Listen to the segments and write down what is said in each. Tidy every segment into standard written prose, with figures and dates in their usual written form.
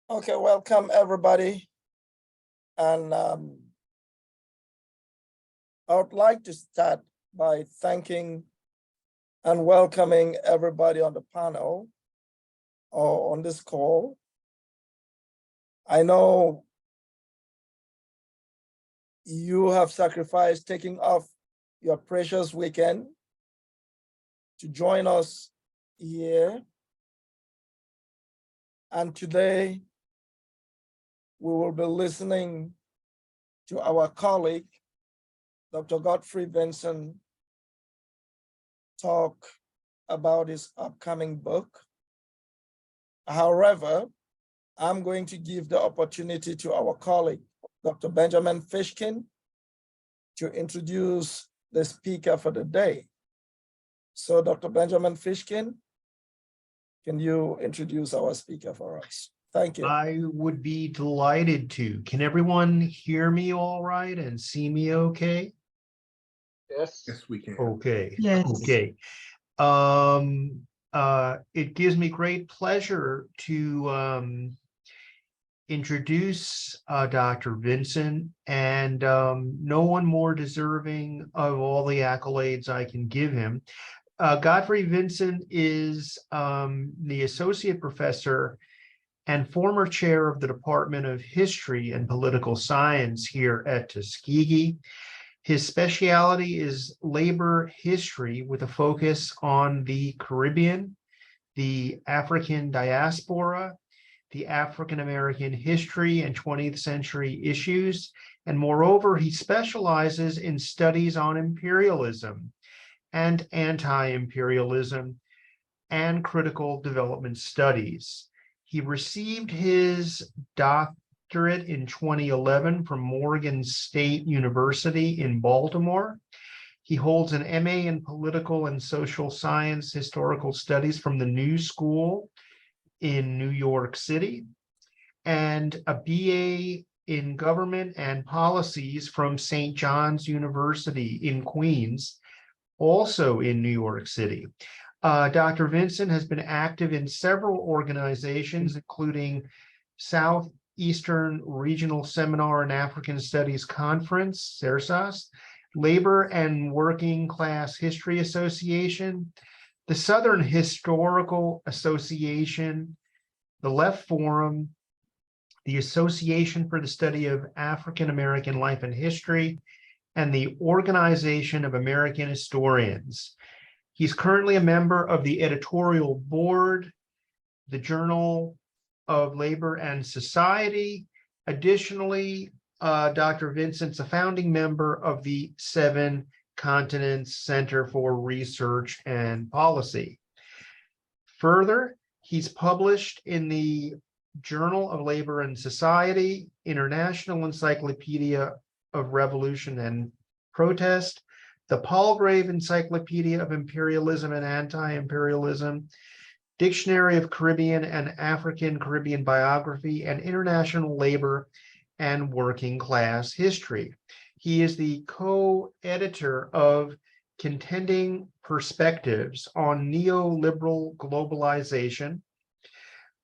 Okay, welcome everybody. And I would like to start by thanking and welcoming everybody on the panel or on this call. I know you have sacrificed taking off your precious weekend to join us here. And today, we will be listening to our colleague, Dr. Godfrey Vincent, talk about his upcoming book. However, I'm going to give the opportunity to our colleague, Dr. Benjamin Fishkin, to introduce the speaker for the day. So Dr. Benjamin Fishkin, can you introduce our speaker for us? Thank you. I would be delighted to. Can everyone hear me all right and see me okay? Yes. Yes, we can. Okay. Yes. Okay. It gives me great pleasure to introduce Dr. Vincent, and no one more deserving of all the accolades I can give him. Godfrey Vincent is the associate professor and former chair of the Department of History and Political Science here at Tuskegee. His specialty is labor history with a focus on the Caribbean, the African diaspora, the African American history and 20th century issues. And moreover, he specializes in studies on imperialism and anti-imperialism and critical development studies. He received his doctorate in 2011 from Morgan State University in Baltimore. He holds an MA in Political and Social Science Historical Studies from the New School in New York City, and a BA in Government and Policies from St. John's University in Queens, also in New York City. Dr. Vincent has been active in several organizations, including Southeastern Regional Seminar and African Studies Conference, CERSAS, Labor and Working Class History Association, the Southern Historical Association, the Left Forum, the Association for the Study of African American Life and History, and the Organization of American Historians. He's currently a member of the editorial board, the Journal of Labor and Society. Additionally, Dr. Vincent's a founding member of the Seven Continents Center for Research and Policy. Further, he's published in the Journal of Labor and Society, International Encyclopedia of Revolution and Protest, the Palgrave Encyclopedia of Imperialism and Anti-Imperialism, Dictionary of Caribbean and African Caribbean Biography, and International Labor and Working Class History. He is the co-editor of Contending Perspectives on Neoliberal Globalization,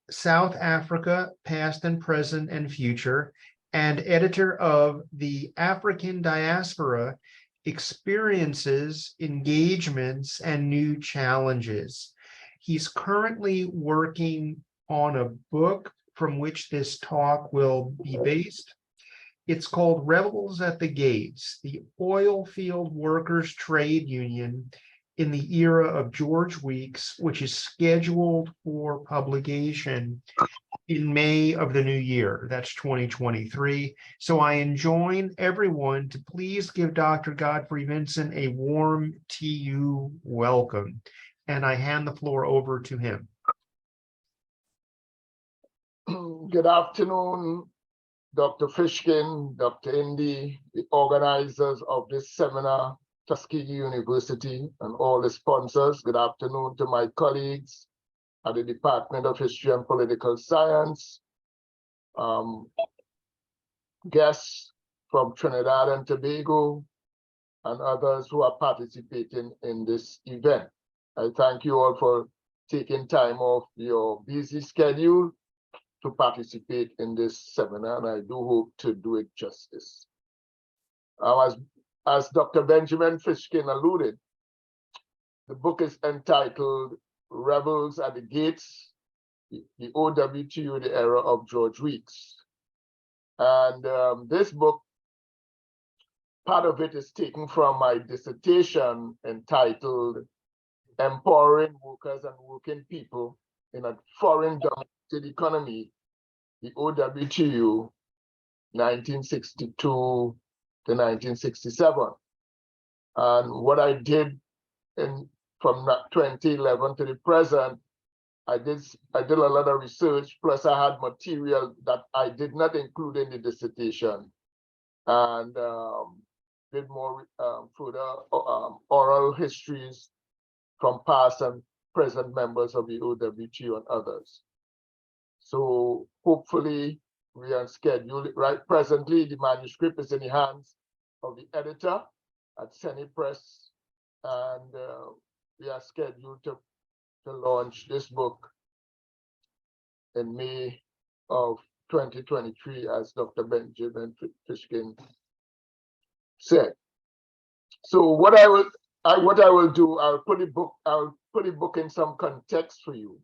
South Africa, Past and Present and Future, and editor of The African Diaspora, Experiences, Engagements, and New Challenges. He's currently working on a book from which this talk will be based. It's called Rebels at the Gates, the Oilfield Workers Trade Union in the Era of George Weeks, which is scheduled for publication in May of the new year. That's 2023. So I enjoin everyone to please give Dr. Godfrey Vincent a warm TU welcome. And I hand the floor over to him. Good afternoon, Dr. Fishkin, Dr. Indy, the organizers of this seminar, Tuskegee University, and all the sponsors. Good afternoon to my colleagues at the Department of History and Political Science, guests from Trinidad and Tobago, and others who are participating in this event. I thank you all for taking time off your busy schedule to participate in this seminar, and I do hope to do it justice. As Dr. Benjamin Fishkin alluded, the book is entitled Rebels at the Gates, the OWTU, the Era of George Weeks. And this book, part of it is taken from my dissertation entitled Empowering Workers and Working People in a Foreign-Dominated Economy, the OWTU, 1962 to 1967. And what I did from 2011 to the present, I did a lot of research, plus I had material that I did not include in the dissertation, and did more further oral histories from past and present members of the OWTU and others. So hopefully we are scheduled. Right presently, the manuscript is in the hands of the editor at Senny Press, and we are scheduled to launch this book in May of 2023, as Dr. Benjamin Fishkin said. So what I will do, I'll put the book in some context for you,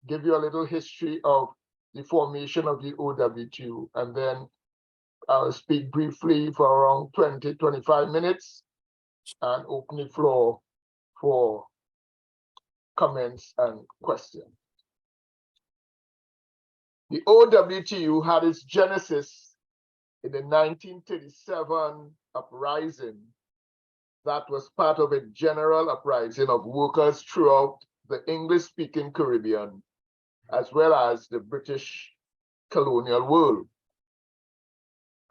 give you a little history of the formation of the OWTU, and then I'll speak briefly for around 20-25 minutes and open the floor for comments and questions. The OWTU had its genesis in the 1937 uprising that was part of a general uprising of workers throughout the English-speaking Caribbean, as well as the British colonial world.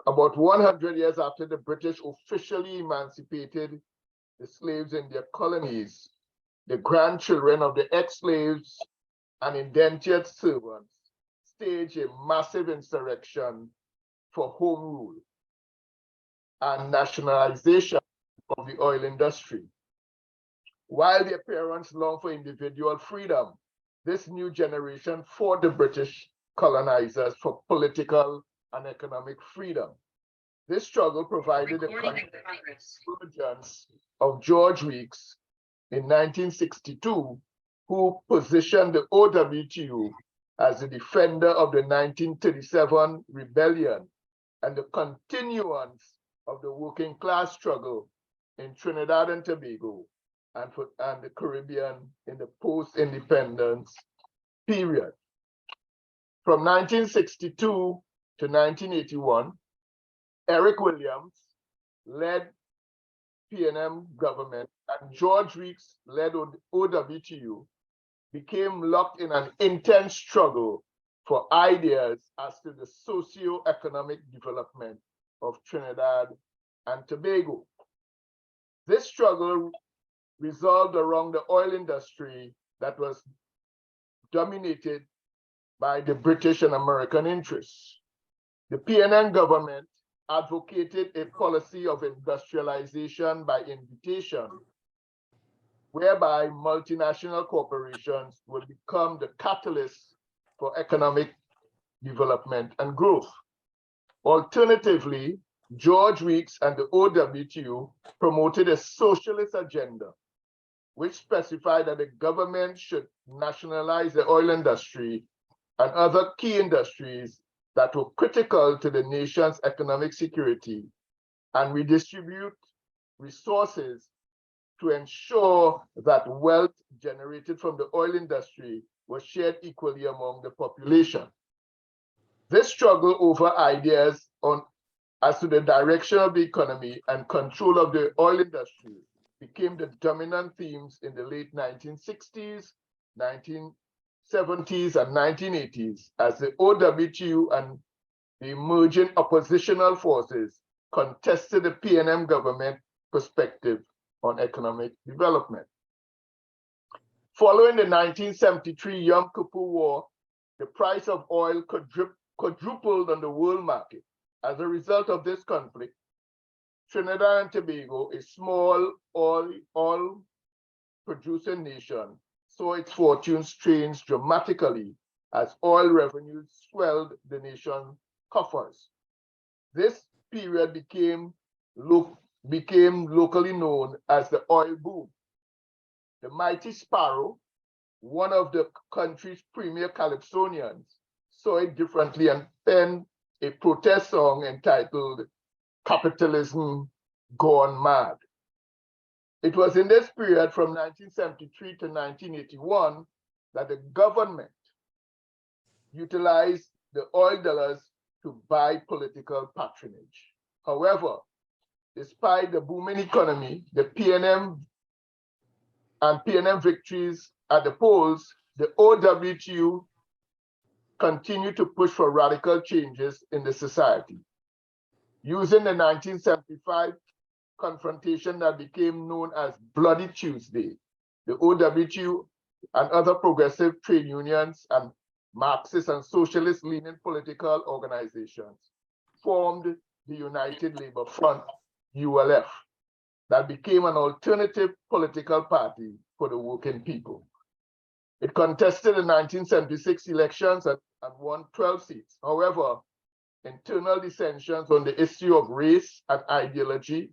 About 100 years after the British officially emancipated the slaves in their colonies, the grandchildren of the ex-slaves and indentured servants staged a massive insurrection for home rule and nationalization of the oil industry. While their parents longed for individual freedom, this new generation fought the British colonizers for political and economic freedom. This struggle provided the convergence of George Weeks in 1962, who positioned the OWTU as a defender of the 1937 rebellion and the continuance of the working class struggle in Trinidad and Tobago and the Caribbean in the post-independence period. From 1962 to 1981, Eric Williams led PNM government and George Weeks led OWTU became locked in an intense struggle for ideas as to the socio-economic development of Trinidad and Tobago. This struggle resolved around the oil industry that was dominated by the British and American interests. The PNN government advocated a policy of industrialization by invitation, whereby multinational corporations would become the catalyst for economic development and growth. Alternatively, George Weeks and the OWTU promoted a socialist agenda, which specified that the government should nationalize the oil industry and other key industries that were critical to the nation's economic security and redistribute resources to ensure that wealth generated from the oil industry was shared equally among the population. This struggle over ideas as to the direction of the economy and control of the oil industry became the dominant themes in the late 1960s, 1970s, and 1980s as the OWTU and the emerging oppositional forces contested the PNM government perspective on economic development. Following the 1973 Yom Kippur War, the price of oil quadrupled on the world market. As a result of this conflict, Trinidad and Tobago, a small oil producing nation, saw its fortunes changed dramatically as oil revenues swelled the nation's coffers. This period became locally known as the oil boom. The mighty Sparrow, one of the country's premier calypsonians, saw it differently and penned a protest song entitled Capitalism Gone Mad. It was in this period from 1973 to 1981 that the government utilized the oil dollars to buy political patronage. However, despite the booming economy, the PNM victories at the polls, the OWTU continued to push for radical changes in the society. Using the 1975 confrontation that became known as Bloody Tuesday, the OWTU and other progressive trade unions and Marxist and socialist-leaning political organizations formed the United Labour Front, ULF, that became an alternative political party for the working people. It contested the 1976 elections and won 12 seats. However, internal dissensions on the issue of race and ideology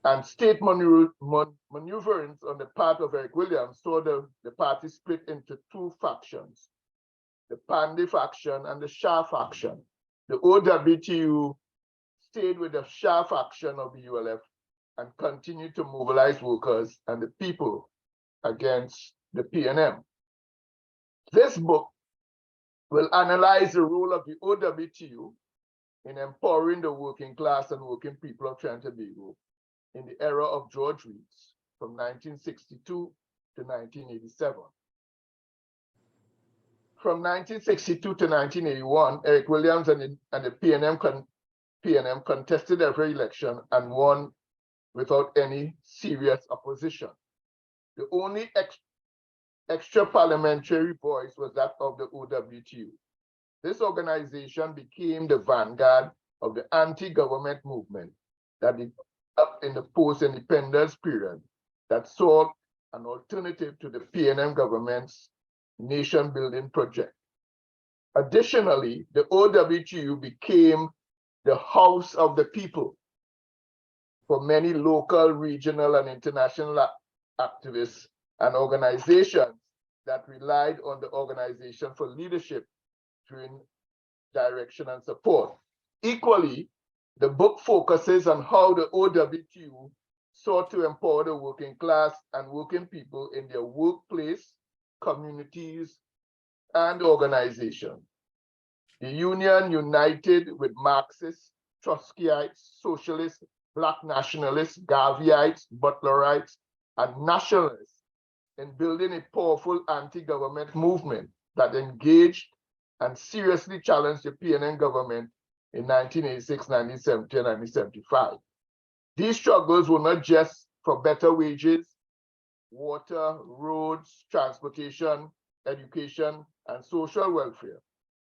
and state maneuverings on the part of Eric Williams saw the party split into two factions, the Pandy faction and the Shah faction. The OWTU stayed with the Shah faction of the ULF and continued to mobilize workers and the people against the PNM. This book will analyze the role of the OWTU in empowering the working class and working people of Trinidad and Tobago in the era of George Reeds from 1962 to 1987. From 1962 to 1981, Eric Williams and the PNM contested every election and won without any serious opposition. The only extra parliamentary voice was that of the OWTU. This organization became the vanguard of the anti-government movement that up in the post-independence period that saw an alternative to the PNM government's nation-building project. Additionally, the OWTU became the house of the people for many local, regional, and international activists and organizations that relied on the organization for leadership, during direction, and support. Equally, the book focuses on how the OWTU sought to empower the working class and working people in their workplace, communities, and organizations. The union united with Marxists, Trotskyites, socialists, Black nationalists, Garveyites, Butlerites, and nationalists in building a powerful anti-government movement that engaged and seriously challenged the PNM government in 1986, 1970, and 1975. These struggles were not just for better wages, water, roads, transportation, education, and social welfare,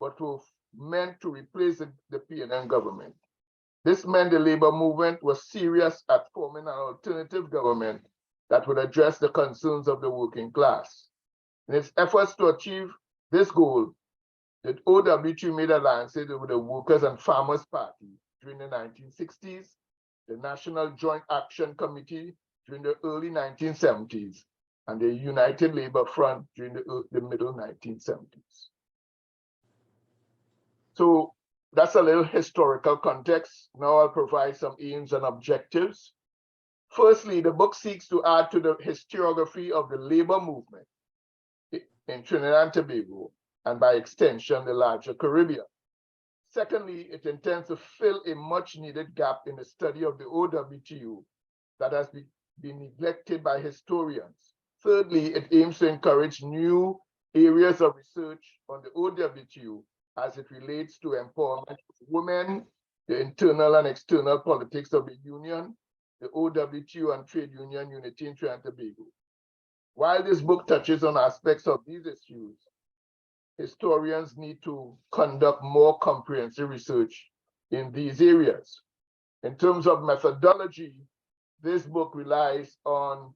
but were meant to replace the PNM government. This meant the labor movement was serious at forming an alternative government that would address the concerns of the working class. In its efforts to achieve this goal, the OWTU made alliances with the Workers' and Farmers' Party during the 1960s, the National Joint Action Committee during the early 1970s, and the United Labour Front during the middle 1970s. So that's a little historical context. Now I'll provide some aims and objectives. Firstly, the book seeks to add to the historiography of the labor movement in Trinidad and Tobago, and by extension, the larger Caribbean. Secondly, it intends to fill a much needed gap in the study of the OWTU that has been neglected by historians. Thirdly, it aims to encourage new areas of research on the OWTU as it relates to empowerment of women, the internal and external politics of the union, the OWTU and trade union unity in Trinidad and Tobago. While this book touches on aspects of these issues, historians need to conduct more comprehensive research in these areas. In terms of methodology, this book relies on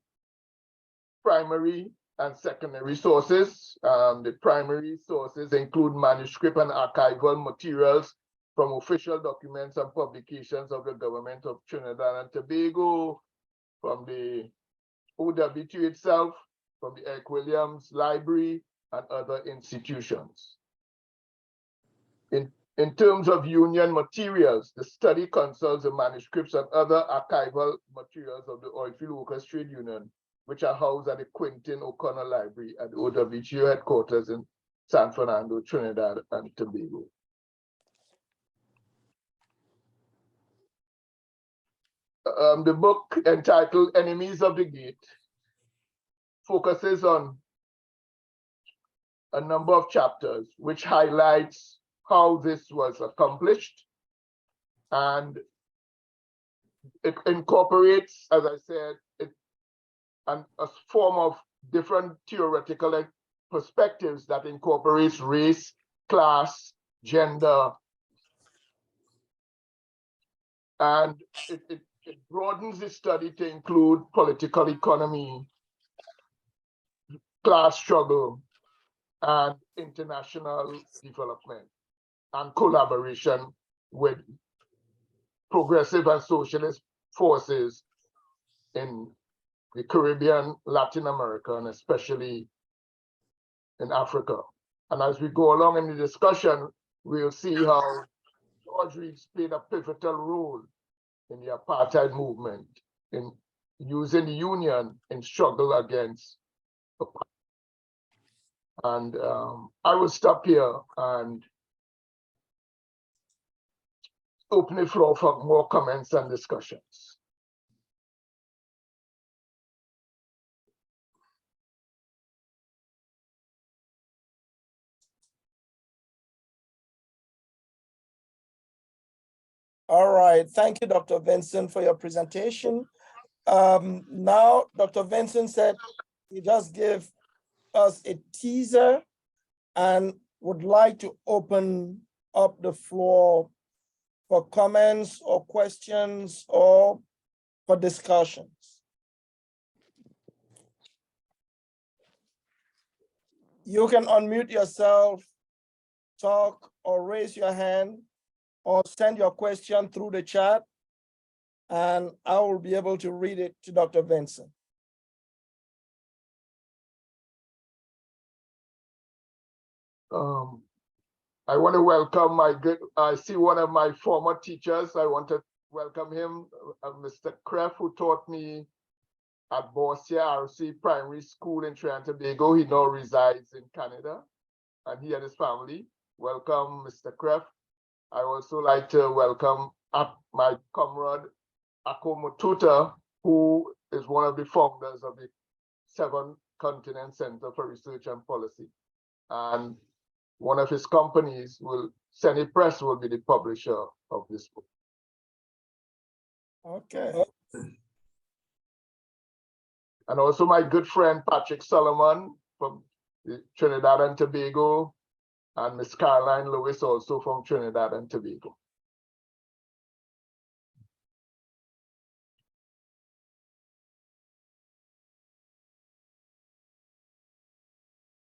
primary and secondary sources. The primary sources include manuscript and archival materials from official documents and publications of the government of Trinidad and Tobago, from the OWTU itself, from the Eric Williams Library, and other institutions. In terms of union materials, the study consults the manuscripts and other archival materials of the Oilfield Workers Trade Union, which are housed at the Quentin O'Connor Library at the OWTU headquarters in San Fernando, Trinidad and Tobago. The book entitled Enemies of the Gate focuses on a number of chapters which highlights how this was accomplished, and it incorporates, as I said, a form of different theoretical perspectives that incorporates race, class, gender, and it broadens the study to include political economy, class struggle, and international development, and collaboration with progressive and socialist forces in the Caribbean, Latin America, and especially in Africa. And as we go along in the discussion, we'll see how George Reeves played a pivotal role in the apartheid movement, in using the union in struggle against apartheid. And I will stop here and open the floor for more comments and discussions. All right, thank you, Dr. Vincent, for your presentation. Now, Dr. Vincent said he just gave us a teaser and would like to open up the floor for comments or questions or for discussions. You can unmute yourself, talk, or raise your hand, or send your question through the chat, and I will be able to read it to Dr. Vincent. I want to welcome I see one of my former teachers. I want to welcome him, Mr. Kreff, who taught me at Borsia RC Primary School in Trinidad and Tobago. He now resides in Canada, and he and his family. Welcome, Mr. Kreff. I also like to welcome my comrade, Ako Mututa, who is one of the founders of the Seven Continent Center for Research and Policy. And one of his companies, Senny Press, will be the publisher of this book. Okay. And also my good friend, Patrick Solomon from Trinidad and Tobago, and Miss Caroline Lewis, also from Trinidad and Tobago.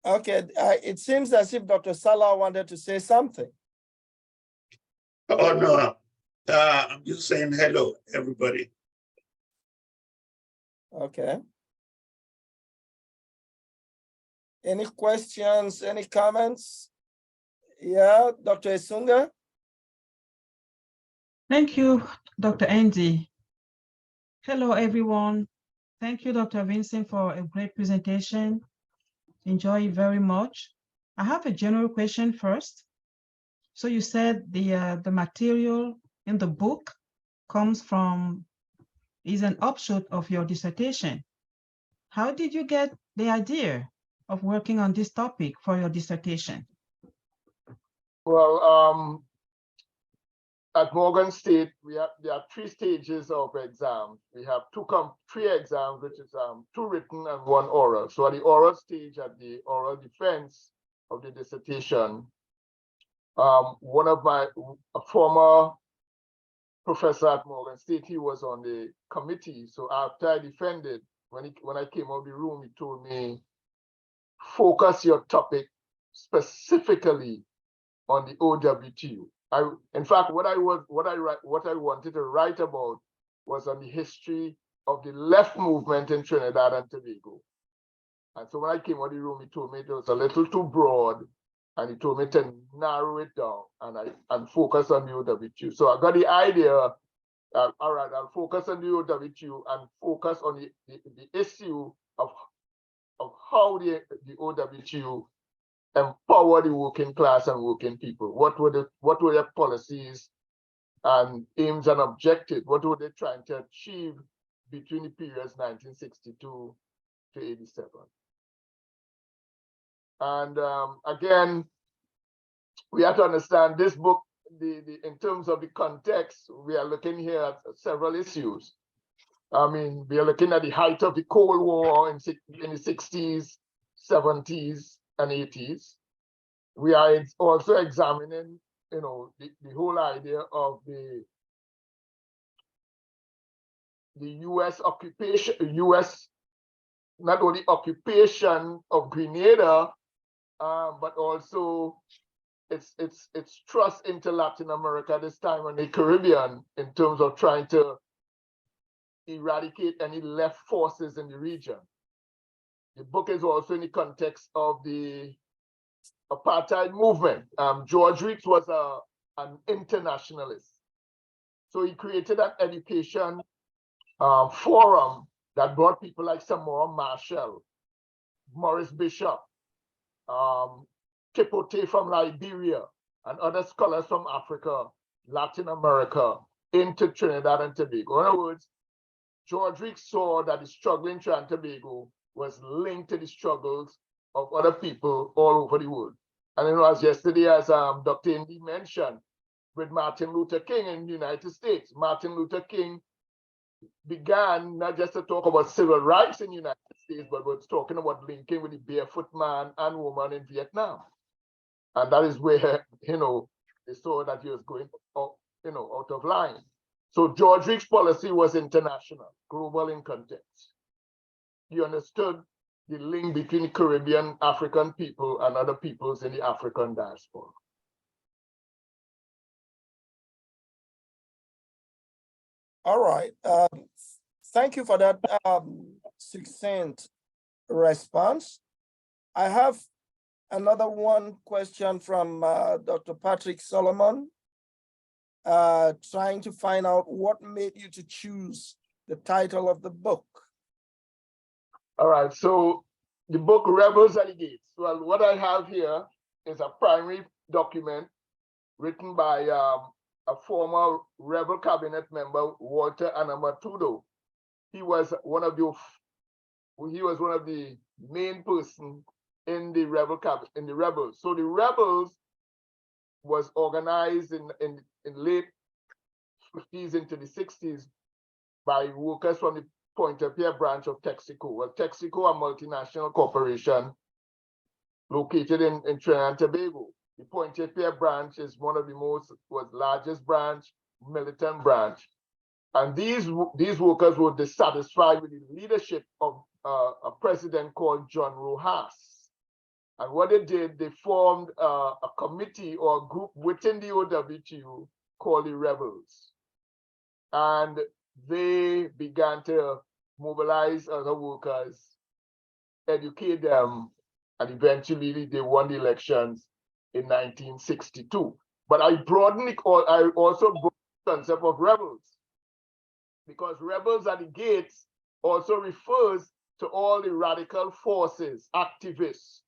Okay, it seems as if Dr. Salah wanted to say something. Oh, no, I'm just saying hello, everybody. Okay. Any questions, any comments? Yeah, Dr. Isunga? Thank you, Dr. Andy. Hello, everyone. Thank you, Dr. Vincent, for a great presentation. Enjoy it very much. I have a general question first. So you said the material in the book is an offshoot of your dissertation. How did you get the idea of working on this topic for your dissertation? Well, at Morgan State, there are 3 stages of exams. We have 3 exams, which is 2 written and 1 oral. So at the oral stage, at the oral defense of the dissertation, a former professor at Morgan State, he was on the committee. So after I defended, when I came out of the room, he told me focus your topic specifically on the OWTU. In fact, what I wanted to write about was on the history of the left movement in Trinidad and Tobago. And so when I came out of the room, he told me it was a little too broad, and he told me to narrow it down and focus on the OWTU. So I got the idea, all right, I'll focus on the OWTU and focus on the issue of how the OWTU empower the working class and working people. What were their policies and aims and objectives? What were they trying to achieve between the periods 1962 to 87? And again, we have to understand this book, in terms of the context, we are looking here at several issues. I mean, we are looking at the height of the Cold War in the 60s, 70s, and 80s. We are also examining, you know, the whole idea of the U.S. occupation, not only occupation of Grenada, but also its thrust into Latin America this time and the Caribbean in terms of trying to eradicate any left forces in the region. The book is also in the context of the apartheid movement. George Reeks was an internationalist. So he created an education forum that brought people like Samora Marshall, Maurice Bishop, Kipote from Liberia, and other scholars from Africa, Latin America, into Trinidad and Tobago. In other words, George Reeks saw that the struggle in Trinidad and Tobago was linked to the struggles of other people all over the world. And you know, as yesterday, as Dr. Indy mentioned, with Martin Luther King in the United States, Martin Luther King began not just to talk about civil rights in the United States, but was talking about linking with the barefoot man and woman in Vietnam. And that is where, you know, they saw that he was going out, you know, out of line. So George Reeks' policy was international, global in context. He understood the link between the Caribbean African people and other peoples in the African diaspora. All right. Thank you for that succinct response. I have another one question from Dr. Patrick Solomon, trying to find out what made you to choose the title of the book. All right, so the book Rebels at the Gates. Well, what I have here is a primary document written by a former rebel cabinet member, Walter Anamatudo. He was one of the main person in the rebels. So the rebels was organized in late 50s into the 60s by workers from the Pointe-a-Pierre branch of Texaco. Well, Texaco, a multinational corporation located in Trinidad and Tobago. The Pointe-a-Pierre branch is one of the largest branch, militant branch. And these workers were dissatisfied with the leadership of a president called John Rojas. And what they did, they formed a committee or a group within the OWTU called the Rebels. And they began to mobilize other workers, educate them, and eventually they won the elections in 1962. But I also brought the concept of rebels, because rebels at the gates also refers to all the radical forces, activists,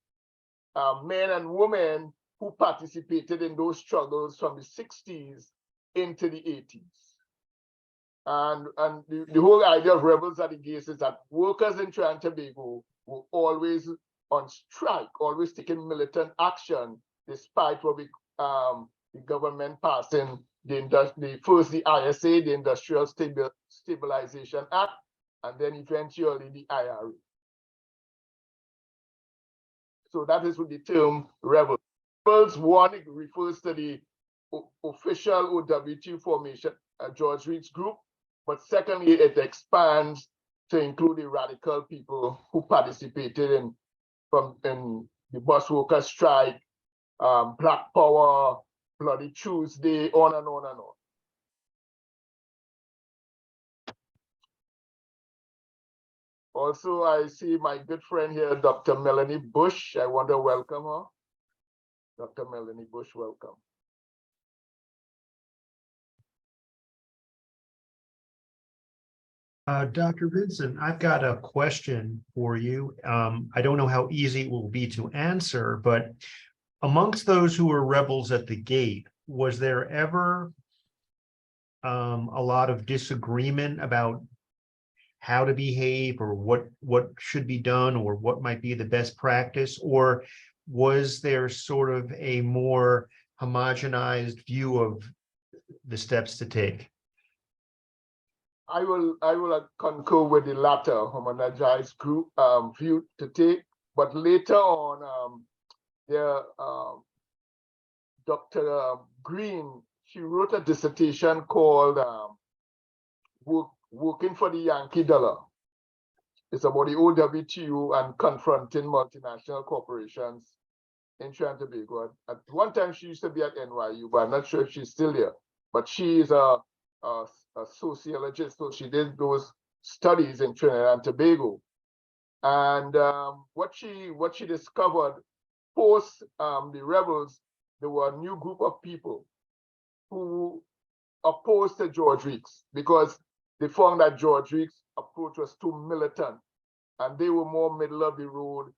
men and women who participated in those struggles from the 60s into the 80s. And the whole idea of rebels at the gates is that workers in Trinidad and Tobago were always on strike, always taking militant action, despite what the government passing first the ISA, the Industrial Stabilization Act, and then eventually the IRA. So that is what the term rebel. Rebels, one, it refers to the official OWTU formation, George Reeks group, but secondly, it expands to include the radical people who participated in from in the bus worker strike, Black Power, Bloody Tuesday, on and on and on. Also, I see my good friend here, Dr. Melanie Bush. I want to welcome her. Dr. Melanie Bush, welcome. Dr. Vincent, I've got a question for you. I don't know how easy it will be to answer, but amongst those who were rebels at the gate, was there ever a lot of disagreement about how to behave or what should be done or what might be the best practice? Or was there sort of a more homogenized view of the steps to take? I will concur with the latter homogenized group view to take, but later on, Dr. Green, she wrote a dissertation called Working for the Yankee Dollar. It's about the OWTU and confronting multinational corporations in Trinidad and Tobago. At one time, she used to be at NYU, but I'm not sure if she's still there. But she is a sociologist, so she did those studies in Trinidad and Tobago. And what she discovered post the rebels, there were a new group of people who opposed to George Weeks because they found that George Weeks' approach was too militant, and they were more middle of the road,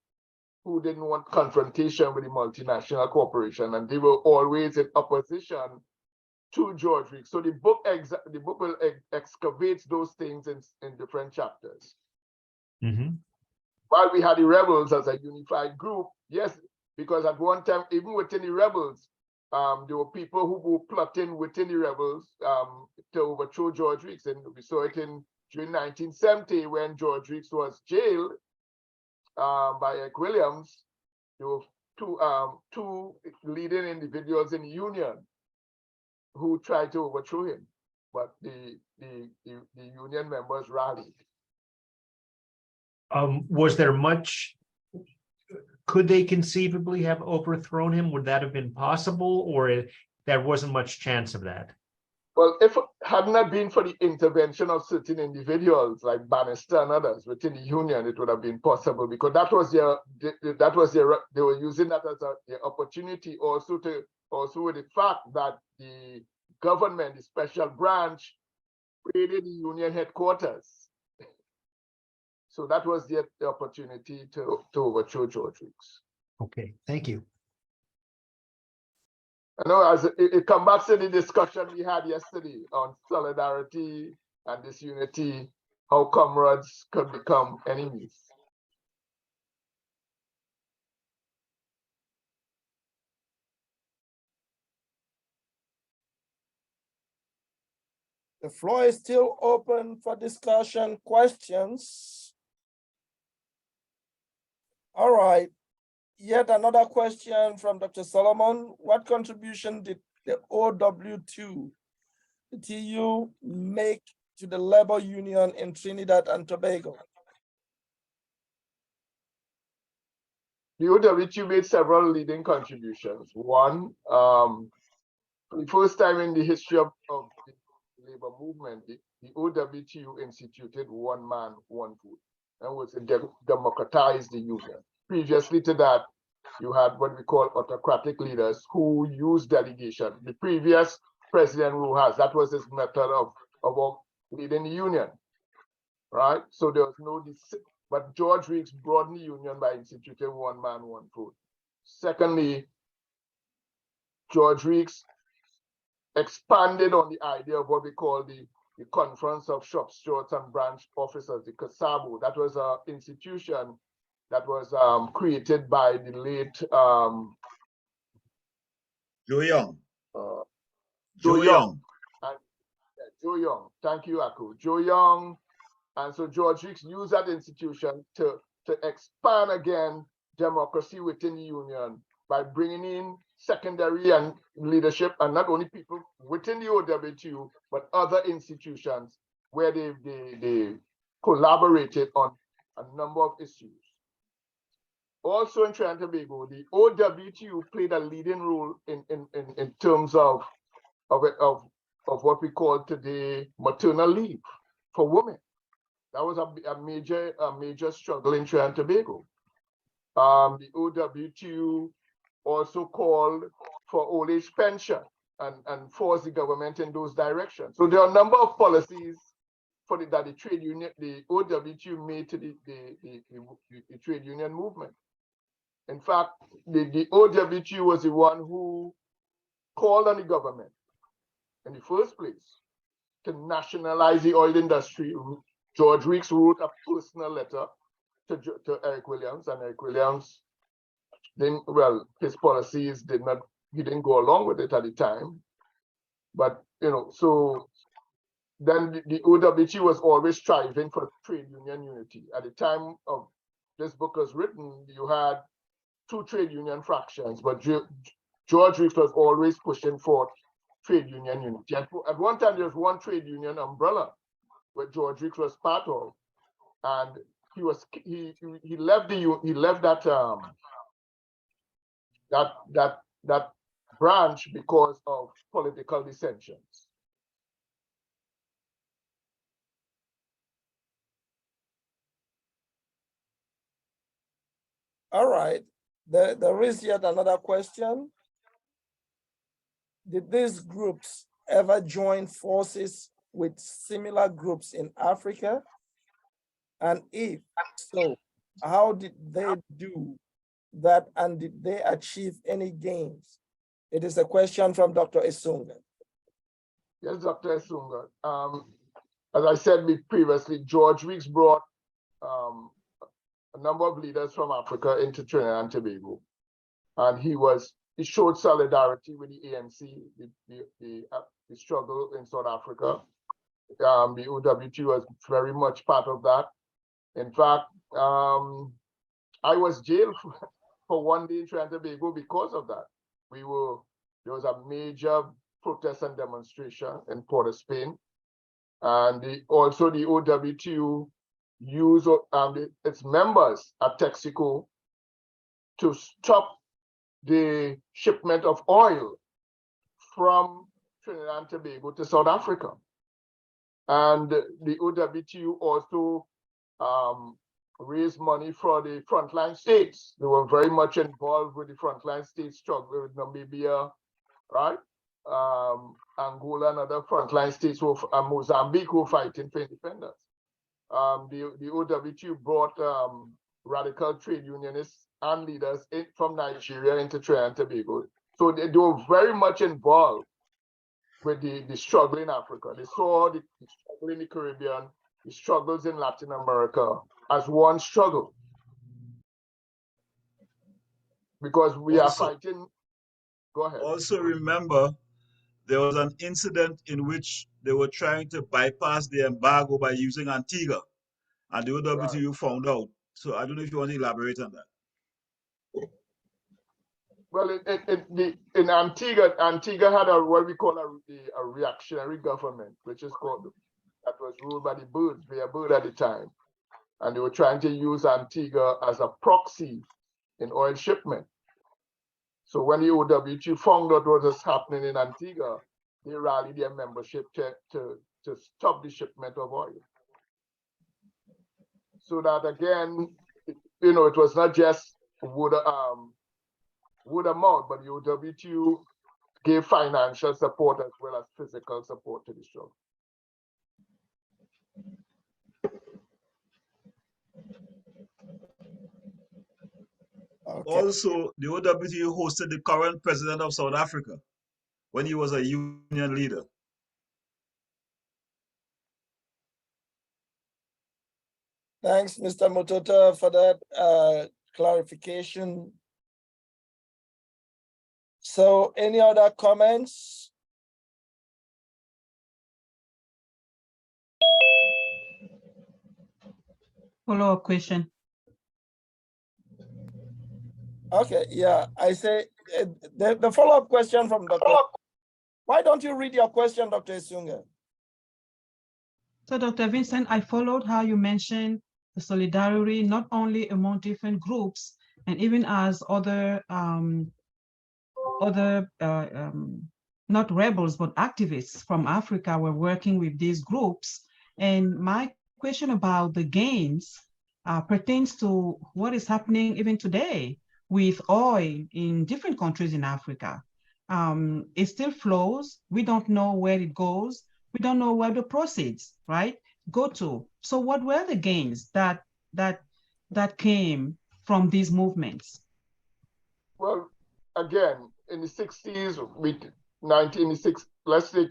who didn't want confrontation with the multinational corporation, and they were always in opposition to George Weeks. So the book will excavate those things in different chapters. Mm-hmm. While we had the rebels as a unified group, yes, because at one time, even within the rebels, there were people who were plotting within the rebels to overthrow George Weeks. And we saw it during 1970 when George Weeks was jailed by Eric Williams. There were two leading individuals in the union who tried to overthrow him, but the union members rallied. Was there much? Could they conceivably have overthrown him? Would that have been possible, or there wasn't much chance of that? Well, if it had not been for the intervention of certain individuals like Bannister and others within the union, it would have been possible, because they were using that as their opportunity also with the fact that the government, the special branch, raided the union headquarters. So that was the opportunity to overthrow George Weeks. Okay, thank you. I know as it comes back to the discussion we had yesterday on solidarity and disunity, how comrades could become enemies. The floor is still open for discussion, questions. All right, yet another question from Dr. Solomon. What contribution did the OWTU make to the labor union in Trinidad and Tobago? The OWTU made several leading contributions. One, for the first time in the history of the labor movement, the OWTU instituted one man, one vote. And was democratized the union. Previously to that, you had what we call autocratic leaders who used delegation. The previous president Rojas, that was his method of leading the union, right? So there was no, but George Weeks broadened the union by instituting one man, one vote. Secondly, George Weeks expanded on the idea of what we call the Conference of Shop Stewards and Branch Officers, the CASABO. That was an institution that was created by the late Joe Young. Joe Young. Joe Young. Thank you, Aku. Joe Young. And so George Weeks used that institution to expand again democracy within the union by bringing in secondary and leadership, and not only people within the OWTU, but other institutions where they collaborated on a number of issues. also in Trinidad and Tobago, the OWTU played a leading role in terms of what we call today maternal leave for women. That was a major struggle in Trinidad and Tobago. The OWTU also called for old age pension and forced the government in those directions. So there are a number of policies that the trade union, the OWTU made to the trade union movement. In fact, the OWTU was the one who called on the government in the first place to nationalize the oil industry. George Weeks wrote a personal letter to Eric Williams, and Eric Williams didn't, well, his policies he didn't go along with it at the time. But, so then the OWTU was always striving for trade union unity. At the time of this book was written, you had 2 trade union fractions, but George Weeks was always pushing for trade union unity. At one time, there was one trade union umbrella where George Weeks was part of, and he left that branch because of political dissensions. All right. There is yet another question. Did these groups ever join forces with similar groups in Africa? And if so, how did they do that, and did they achieve any gains? It is a question from Dr. Esunga. Yes, Dr. Esunga. As I said previously, George Weeks brought a number of leaders from Africa into Trinidad and Tobago, and he showed solidarity with the ANC, the struggle in South Africa. The OWTU was very much part of that. In fact, I was jailed for one day in Trinidad and Tobago because of that. There was a major protest and demonstration in Port of Spain, and also the OWTU used its members at Texaco to stop the shipment of oil from Trinidad and Tobago to South Africa. And the OWTU also raised money for the frontline states. They were very much involved with the frontline states struggle with Namibia, right? Angola and other frontline states, and Mozambique, who were fighting for independence. The OWTU brought radical trade unionists and leaders from Nigeria into Trinidad and Tobago. So they were very much involved with the struggle in Africa. They saw the struggle in the Caribbean, the struggles in Latin America as one struggle. Because we are fighting. Go ahead. Also remember, there was an incident in which they were trying to bypass the embargo by using Antigua, and the OWTU found out. So I don't know if you want to elaborate on that. Well, in Antigua had what we call a reactionary government, which is called, that was ruled by the Birds, via Bird at the time. And they were trying to use Antigua as a proxy in oil shipment. So when the OWTU found out what was happening in Antigua, they rallied their membership to stop the shipment of oil. So that again, it was not just word of mouth, but the OWTU gave financial support as well as physical support to the struggle. Okay. Also, the OWTU hosted the current president of South Africa when he was a union leader. Thanks, Mr. Mutota, for that clarification. So any other comments? Follow-up question. Okay, yeah, I say the follow-up question from Dr. Why don't you read your question, Dr. Esunga? So Dr. Vincent, I followed how you mentioned the solidarity, not only among different groups, and even as other not rebels, but activists from Africa were working with these groups. And my question about the gains pertains to what is happening even today with oil in different countries in Africa. It still flows. We don't know where it goes. We don't know where the proceeds, right, go to. So what were the gains that came from these movements? Well, again, in the 60s, 1996, let's take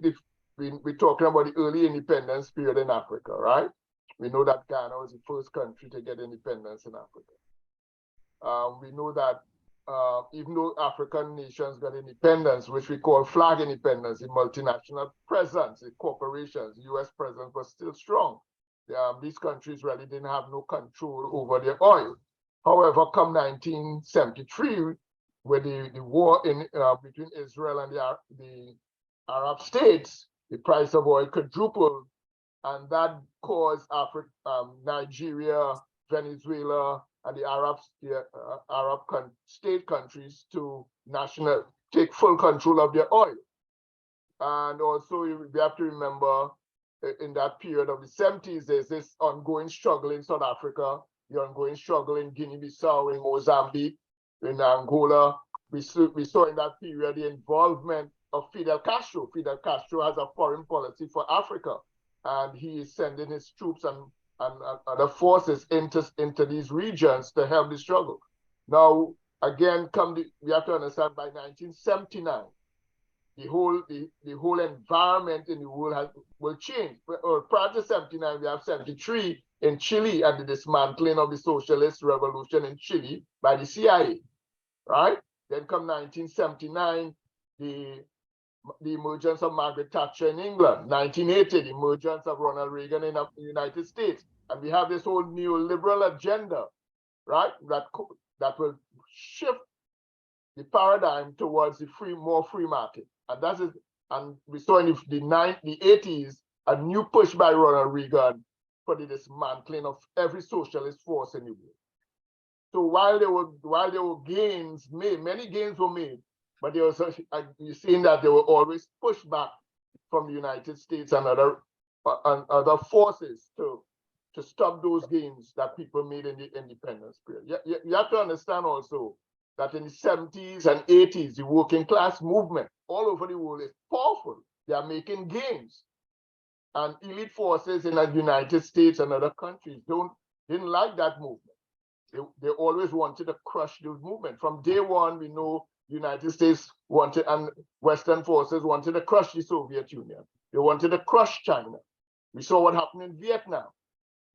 we're talking about the early independence period in Africa, right? We know that Ghana was the first country to get independence in Africa. We know that even though African nations got independence, which we call flag independence, the multinational presence, the corporations, US presence was still strong. These countries really didn't have no control over their oil. However, come 1973, with the war between Israel and the Arab states, the price of oil quadrupled, and that caused Nigeria, Venezuela, and the Arab state countries to take full control of their oil. And also, we have to remember, in that period of the 70s, there's this ongoing struggle in South Africa, the ongoing struggle in Guinea-Bissau, in Mozambique, in Angola. We saw in that period the involvement of Fidel Castro. Fidel Castro has a foreign policy for Africa, and he is sending his troops and other forces into these regions to help the struggle. Now, again, we have to understand, by 1979, the whole environment in the world will change. Prior to 79, we have 73 in Chile and the dismantling of the socialist revolution in Chile by the CIA, right? Then come 1979, the emergence of Margaret Thatcher in England. 1980, the emergence of Ronald Reagan in the United States. And we have this whole neoliberal agenda, right? That will shift the paradigm towards the more free market. And we saw in the 80s a new push by Ronald Reagan for the dismantling of every socialist force in the world. So while there were gains made, many gains were made, but there was you're seeing that they were always pushed back from the United States and other forces to stop those gains that people made in the independence period. You have to understand also that in the 70s and 80s, the working class movement all over the world is powerful. They are making gains. And elite forces in the United States and other countries didn't like that movement. They always wanted to crush the movement. From day one, we know the United States wanted, and Western forces wanted to crush the Soviet Union. They wanted to crush China. We saw what happened in Vietnam,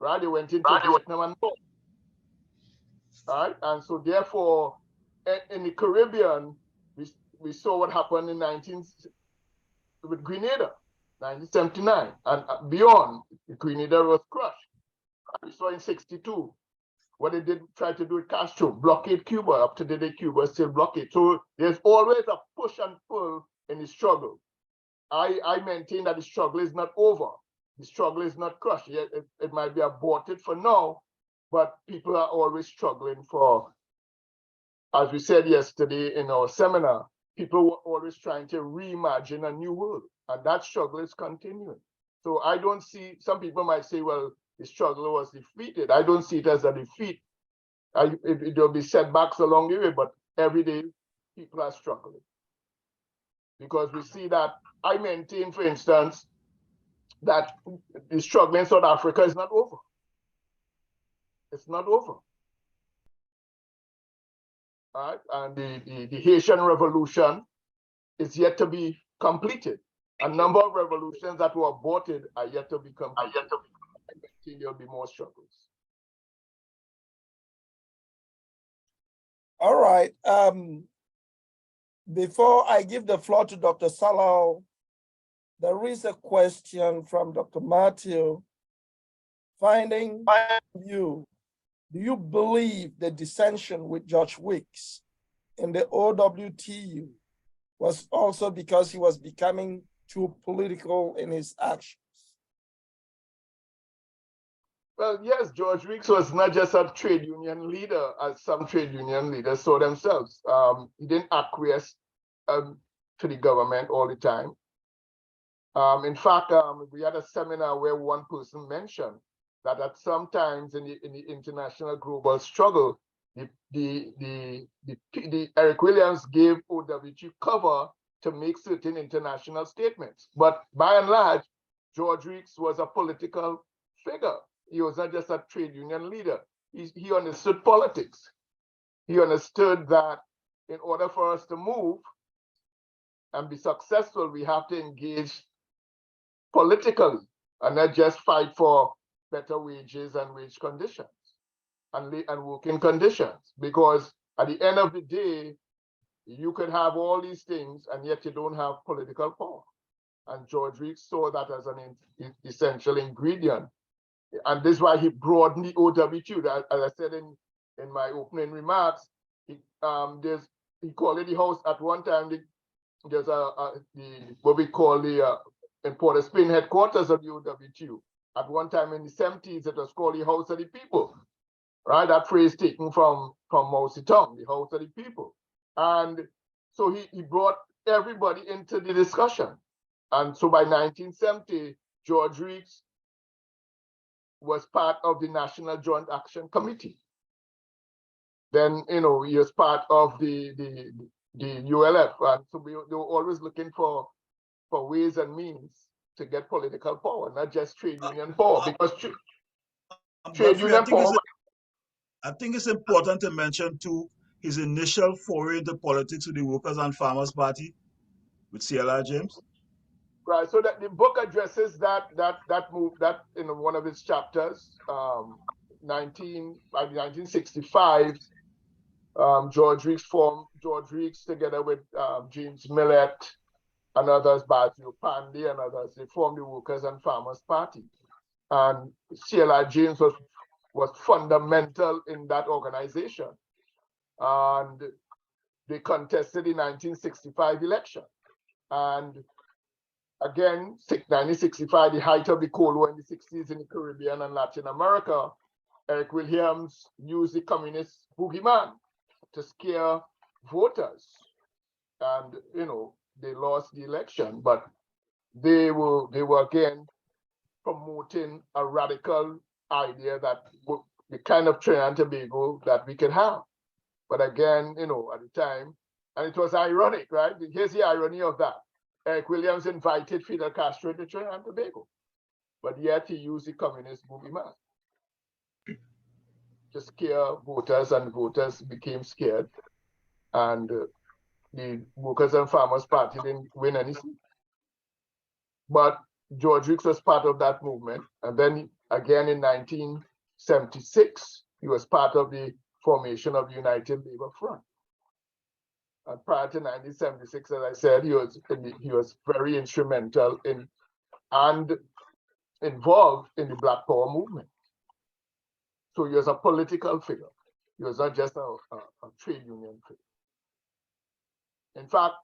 right? They went into Vietnam and fought. Right? And so therefore, in the Caribbean, we saw what happened with Grenada, 1979, and beyond, Grenada was crushed. We saw in 62 what they did try to do with Castro, blockade Cuba. Up to today, Cuba is still blockade. So there's always a push and pull in the struggle. I maintain that the struggle is not over. The struggle is not crushed. It might be aborted for now, but people are always struggling for, as we said yesterday in our seminar, people were always trying to reimagine a new world, and that struggle is continuing. So I don't see, some people might say, well, the struggle was defeated. I don't see it as a defeat. There'll be setbacks along the way, but every day people are struggling. Because we see that, I maintain, for instance, that the struggle in South Africa is not over. It's not over. All right? And the Haitian Revolution is yet to be completed. A number of revolutions that were aborted are yet to be completed. I think there'll be more struggles. All right. Before I give the floor to Dr. Salau, there is a question from Dr. Matthew. Finding you, do you believe the dissension with George Weeks in the OWTU was also because he was becoming too political in his actions? Well, yes, George Weeks was not just a trade union leader, as some trade union leaders saw themselves. He didn't acquiesce to the government all the time. In fact, we had a seminar where one person mentioned that at some times in the international global struggle, Eric Williams gave OWTU cover to make certain international statements. But by and large, George Weeks was a political figure. He was not just a trade union leader. He understood politics. He understood that in order for us to move and be successful, we have to engage politically and not just fight for better wages and wage conditions and working conditions. Because at the end of the day, you could have all these things and yet you don't have political power. And George Weeks saw that as an essential ingredient. And this is why he broadened the OWTU. As I said in my opening remarks, he called it the house at one time. There's what we call the in Port of Spain headquarters of the OWTU. At one time in the 70s, it was called the House of the People, right? That phrase taken from Mao Zedong, the House of the People. And so he brought everybody into the discussion. And so by 1970, George Weeks was part of the National Joint Action Committee. Then, he was part of the ULF. And so they were always looking for ways and means to get political power, not just trade union power, because trade union power. I think it's important to mention too his initial foray into politics with the Workers and Farmers Party with CLR James. Right. So that the book addresses that move, that in one of its chapters, 1965. George Weeks together with James Millett and others, Basil Pandey and others, they formed the Workers and Farmers Party. And CLR James was fundamental in that organization. And they contested the 1965 election. And again, 1965, the height of the Cold War in the 60s in the Caribbean and Latin America, Eric Williams used the communist boogeyman to scare voters. And, they lost the election, but they were again promoting a radical idea that the kind of Trinidad and Tobago that we could have. But again, at the time, and it was ironic, right? Here's the irony of that. Eric Williams invited Fidel Castro to Trinidad and Tobago, but yet he used the communist boogeyman to scare voters, and voters became scared. And the Workers and Farmers Party didn't win any seat. But George Weeks was part of that movement. And then again in 1976, he was part of the formation of the United Labour Front. And prior to 1976, as I said, he was very instrumental in and involved in the Black Power movement. So he was a political figure. He was not just a trade union figure. In fact,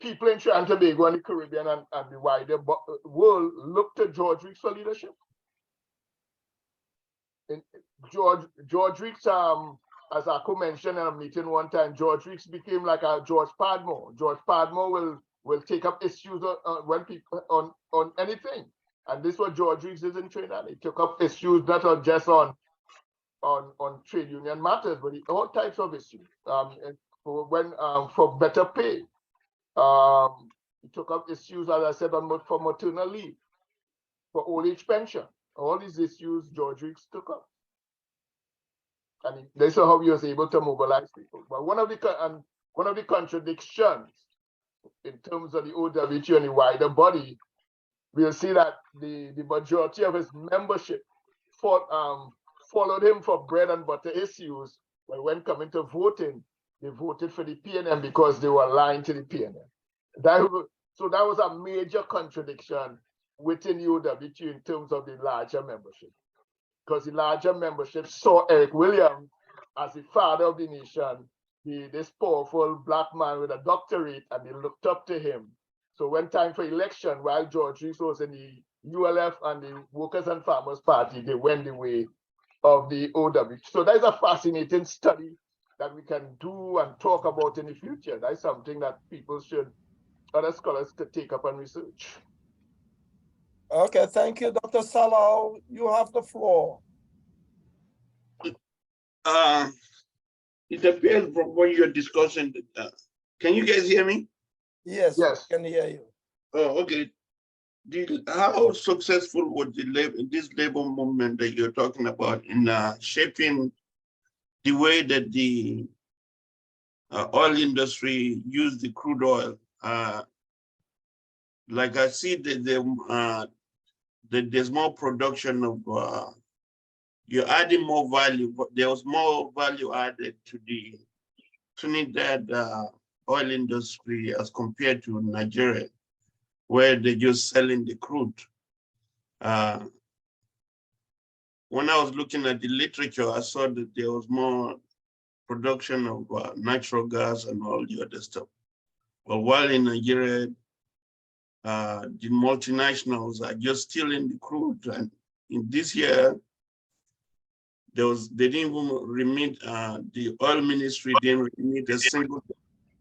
people in Trinidad and Tobago and the Caribbean and the wider world looked to George Weeks for leadership. And George Weeks, as Akko mentioned in a meeting one time, George Weeks became like a George Padmore. George Padmore will take up issues when people on anything. And this is what George Weeks is in Trinidad. He took up issues that are just on trade union matters, but all types of issues. For better pay. He took up issues, as I said, for maternal leave, for old age pension. All these issues George Weeks took up. And they saw how he was able to mobilize people. But one of the contradictions in terms of the OWTU and the wider body, we'll see that the majority of his membership followed him for bread and butter issues, but when coming to voting, they voted for the PNM because they were aligned to the PNM. So that was a major contradiction within the OWTU in terms of the larger membership. Because the larger membership saw Eric Williams as the father of the nation, this powerful Black man with a doctorate, and they looked up to him. So when time for election, while George Weeks was in the ULF and the Workers and Farmers Party, they went the way of the OWTU. So that is a fascinating study that we can do and talk about in the future. That's something that people should, other scholars could take up and research. Okay, thank you, Dr. Salau. You have the floor. It appears from what you're discussing, can you guys hear me? Yes, Yes. I can hear you. Oh, okay. How successful was this labor movement that you're talking about in shaping the way that the oil industry used the crude oil? Like I see that there's more production of, you're adding more value, but there was more value added to the Trinidad oil industry as compared to Nigeria, where they're just selling the crude. When I was looking at the literature, I saw that there was more production of natural gas and all the other stuff. But while in Nigeria, the multinationals are just stealing the crude. And in this year, they didn't even remit, the oil ministry didn't remit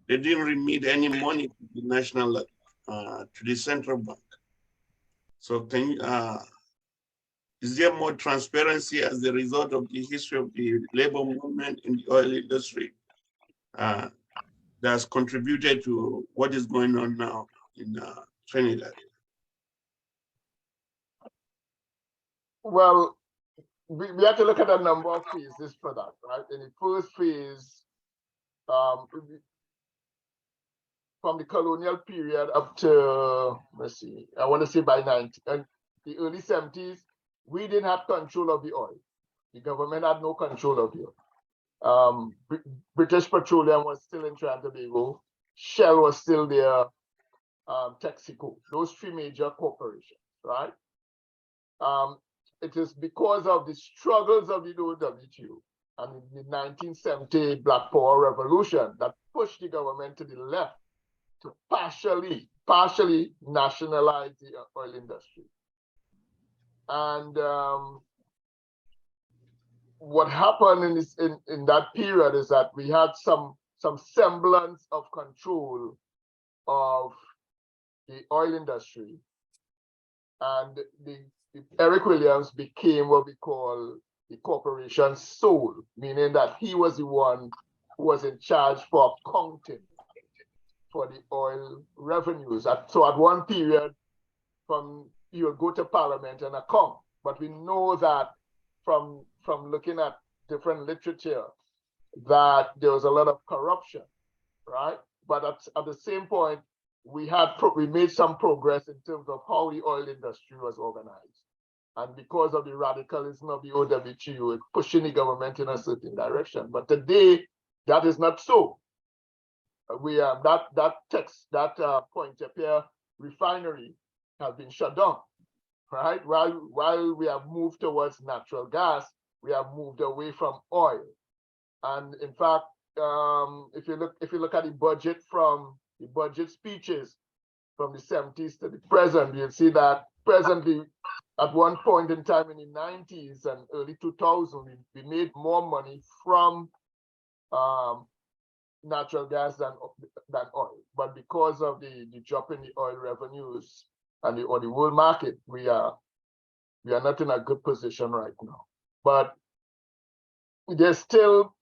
they didn't remit any money to the national, to the central bank. So can you, is there more transparency as a result of the history of the labor movement in the oil industry that's contributed to what is going on now in Trinidad? Well, we have to look at a number of phases for that, right? In the first phase, from the colonial period up to, let's see, I want to say by the early 70s, we didn't have control of the oil. The government had no control of the oil. British Petroleum was still in Trinidad and Tobago. Shell was still there. Texaco, those three major corporations, right? It is because of the struggles of the OWTU and the 1970 Black Power Revolution that pushed the government to the left to partially nationalize the oil industry. And what happened in that period is that we had some semblance of control of the oil industry, and Eric Williams became what we call the corporation's soul, meaning that he was the one who was in charge for accounting for the oil revenues. So at one period, you would go to Parliament and account, but we know that from looking at different literature that there was a lot of corruption, right? But at the same point, we made some progress in terms of how the oil industry was organized. And because of the radicalism of the OWTU, it's pushing the government in a certain direction. But today, that is not so. We have that Pointe-a-Pierre refinery has been shut down, right? While we have moved towards natural gas, we have moved away from oil. And in fact, if you look at the budget from the budget speeches from the 70s to the present, you'll see that presently, at one point in time in the 90s and early 2000s, we made more money from natural gas than oil. But because of the drop in the oil revenues and the world market, we are not in a good position right now. But there's still,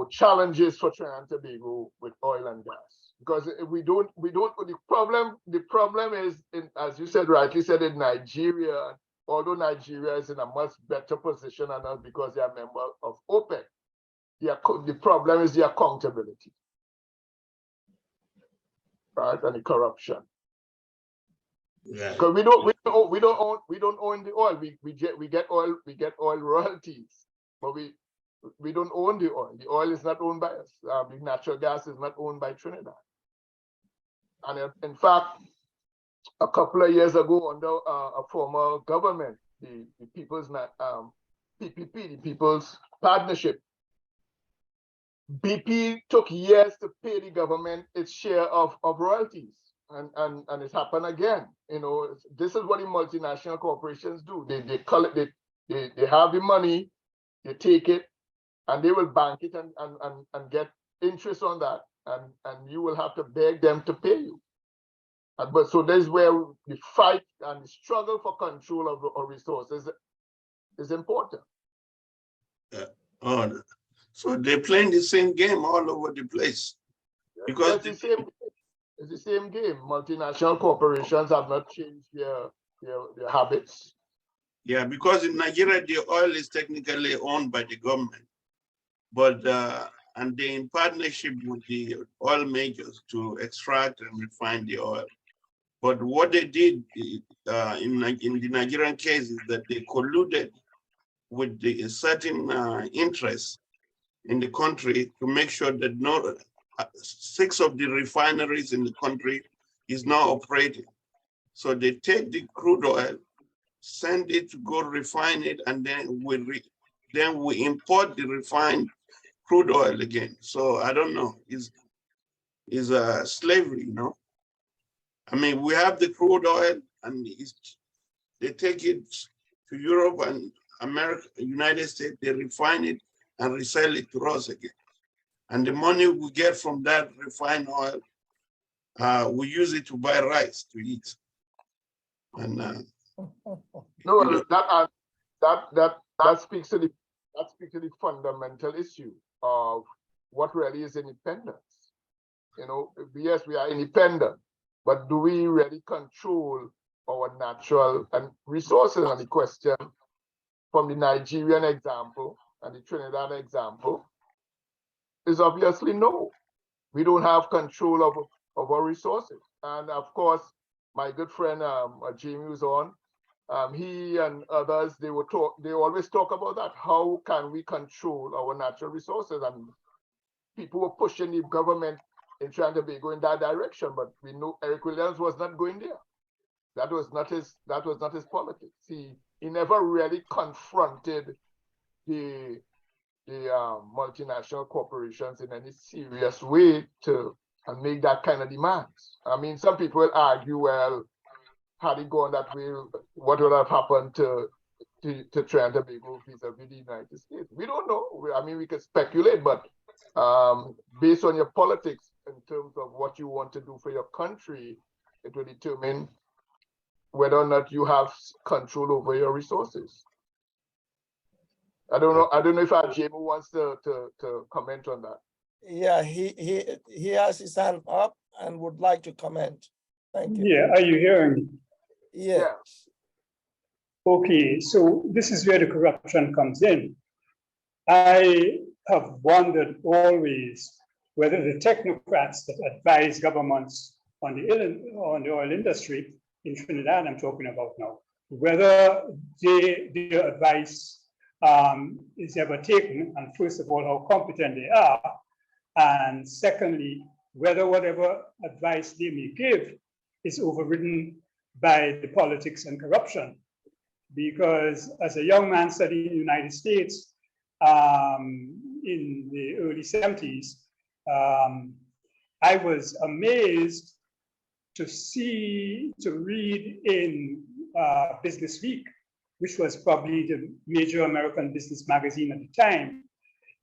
challenges for Trinidad and Tobago with oil and gas, because the problem is, as you rightly said, in Nigeria, although Nigeria is in a much better position than us because they are a member of OPEC, the problem is the accountability, right, and the corruption. Yeah. Because we don't own the oil. We get oil royalties, but we don't own the oil. The oil is not owned by us. The natural gas is not owned by Trinidad. And in fact, a couple of years ago, under a former government, the People's PPP, the People's Partnership, BP took years to pay the government its share of royalties. And it happened again. You know, this is what the multinational corporations do. They collect it, they have the money, they take it, and they will bank it and get interest on that, and you will have to beg them to pay you. But so there's where the fight and the struggle for control of our resources is important. Oh, so they're playing the same game all over the place. Because it's the same game. Multinational corporations have not changed their habits. Yeah, because in Nigeria, the oil is technically owned by the government, but and they're in partnership with the oil majors to extract and refine the oil. But what they did in the Nigerian case is that they colluded with the certain interests in the country to make sure that 6 of the refineries in the country is now operating. So they take the crude oil, send it to go refine it, and then we import the refined crude oil again. So I don't know, is slavery, you know? I mean, we have the crude oil, and they take it to Europe and America, United States, they refine it and resell it to us again. And the money we get from that refined oil, we use it to buy rice to eat. And no, that speaks to the fundamental issue of what really is independence. You know, yes, we are independent, but do we really control our natural and resources? And the question from the Nigerian example and the Trinidad example is obviously no. We don't have control of our resources. And of course, my good friend Jamie was on. He and others, they always talk about that. How can we control our natural resources? And people were pushing the government in trying to go in that direction, but we know Eric Williams was not going there. That was not his politics. He never really confronted the multinational corporations in any serious way and make that kind of demands. I mean, some people will argue, well, had he gone that way, what would have happened to Trinidad and Tobago vis-a-vis the United States? We don't know. I mean, we could speculate, but based on your politics in terms of what you want to do for your country, it will determine whether or not you have control over your resources. I don't know if Jamie wants to comment on that. Yeah, he has his hand up and would like to comment. Thank you. Yeah, are you hearing me? Yeah. Okay, so this is where the corruption comes in. I have wondered always whether the technocrats that advise governments on the oil industry in Trinidad, I'm talking about now, whether their advice is ever taken, and first of all, how competent they are, and secondly, whether whatever advice they may give is overridden by the politics and corruption. Because as a young man studying in the United States in the early 70s, I was amazed to read in Business Week, which was probably the major American business magazine at the time,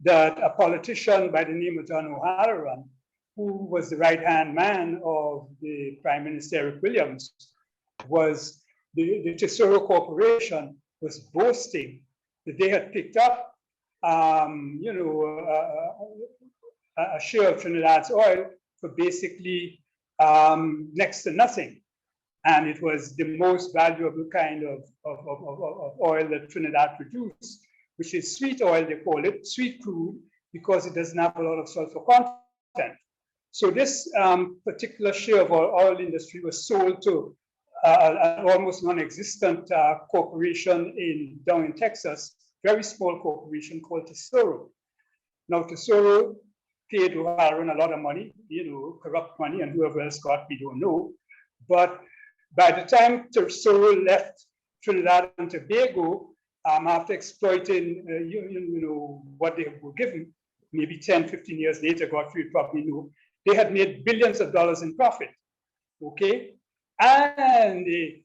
that a politician by the name of John O'Halloran, who was the right-hand man of the Prime Minister Eric Williams, was the Tesoro Corporation was boasting that they had picked up, a share of Trinidad's oil for basically next to nothing. And it was the most valuable kind of oil that Trinidad produced, which is sweet oil, they call it, sweet crude, because it doesn't have a lot of sulfur content. So this particular share of our oil industry was sold to an almost non-existent corporation down in Texas, very small corporation called Tesoro. Now Tesoro paid O'Halloran a lot of money, corrupt money, and whoever else got, we don't know. But by the time Tesoro left Trinidad and Tobago, after exploiting what they were given, maybe 10, 15 years later, Godfrey probably knew, they had made billions of dollars in profit. okay? And the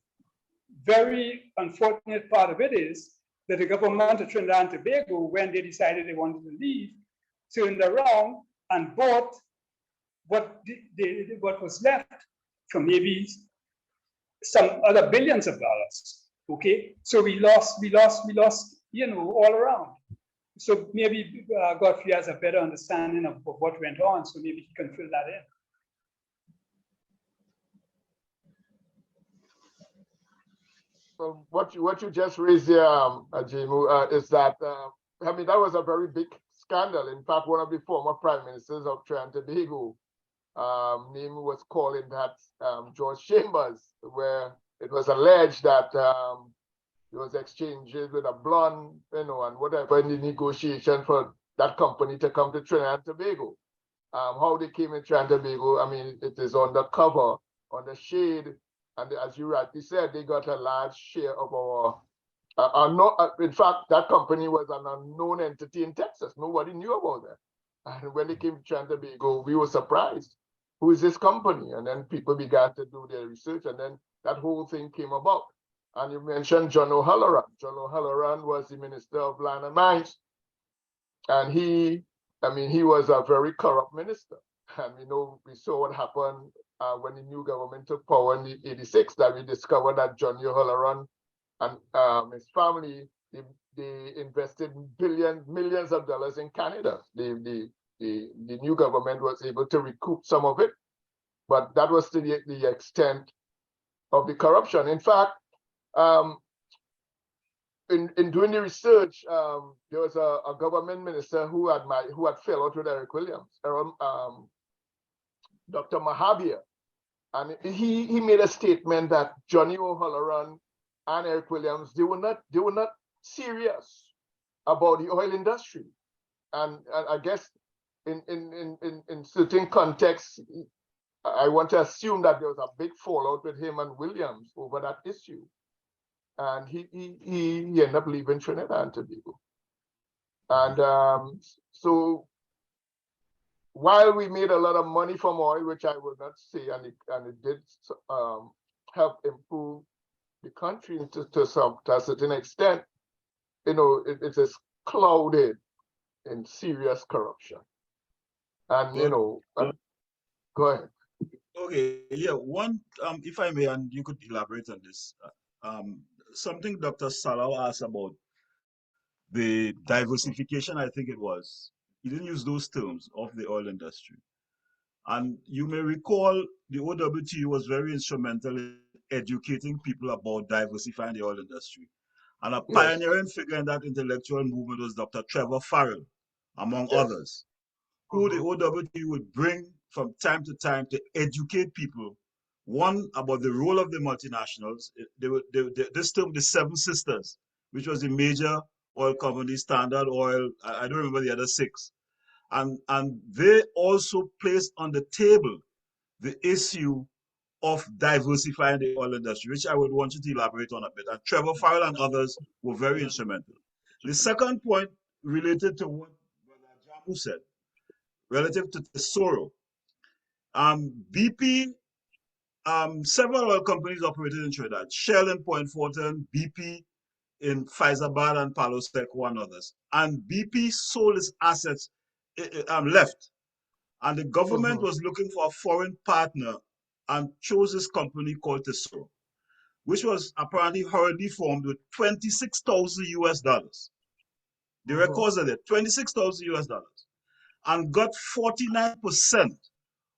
very unfortunate part of it is that the government of Trinidad and Tobago, when they decided they wanted to leave, turned around and bought what was left from maybe some other billions of dollars. Okay, so we lost, you know, all around. So maybe Godfrey has a better understanding of what went on, so maybe he can fill that in. So what you just raised here, Ajimu, is that I mean, that was a very big scandal. In fact, one of the former prime ministers of Trinidad and Tobago, name was calling that George Chambers, where it was alleged that there was exchanges with a blonde, you know, and whatever in the negotiation for that company to come to Trinidad and Tobago. How they came in Trinidad and Tobago, I mean, it is on the cover, on the shade, and as you rightly said, they got a large share of our. In fact, that company was an unknown entity in Texas. Nobody knew about that. And when they came to Trinidad and Tobago, we were surprised. Who is this company? And then people began to do their research, and then that whole thing came about. And you mentioned John O'Halloran. John O'Halloran was the Minister of Land and Mines. And he was a very corrupt minister. And we saw what happened when the new government took power in the 86, that we discovered that John O'Halloran and his family, they invested millions of dollars in Canada. The new government was able to recoup some of it, but that was to the extent of the corruption. In fact, in doing the research, there was a government minister who had fell out with Eric Williams, Dr. Mahabir, and he made a statement that Johnny O'Halloran and Eric Williams, they were not serious about the oil industry, and I guess in certain contexts, I want to assume that there was a big fallout with him and Williams over that issue, and he ended up leaving Trinidad and Tobago. And so while we made a lot of money from oil, which I would not say, and it did help improve the country to a certain extent, it is clouded in serious corruption. And go ahead. Okay, yeah, one, if I may, and you could elaborate on this. Something Dr. Salau asked about the diversification, I think it was. He didn't use those terms of the oil industry. And you may recall the OWTU was very instrumental in educating people about diversifying the oil industry. And a pioneering figure in that intellectual movement was Dr. Trevor Farrell, among others, who the OWTU would bring from time to time to educate people, one, about the role of the multinationals. This term, the Seven Sisters, which was the major oil company, Standard Oil, I don't remember the other six. And they also placed on the table the issue of diversifying the oil industry, which I would want you to elaborate on a bit. And Trevor Farrell and others were very instrumental. The second point related to what Brother Jamu said, relative to Tesoro. BP, several oil companies operated in Trinidad, Shell in Point Fortin, BP in Faizabad and Palo Seco and others. And BP sold its assets, left. And the government was looking for a foreign partner and chose this company called Tesoro, which was apparently hurriedly formed with 26,000 US dollars. The records are there, 26,000 US dollars, and got 49%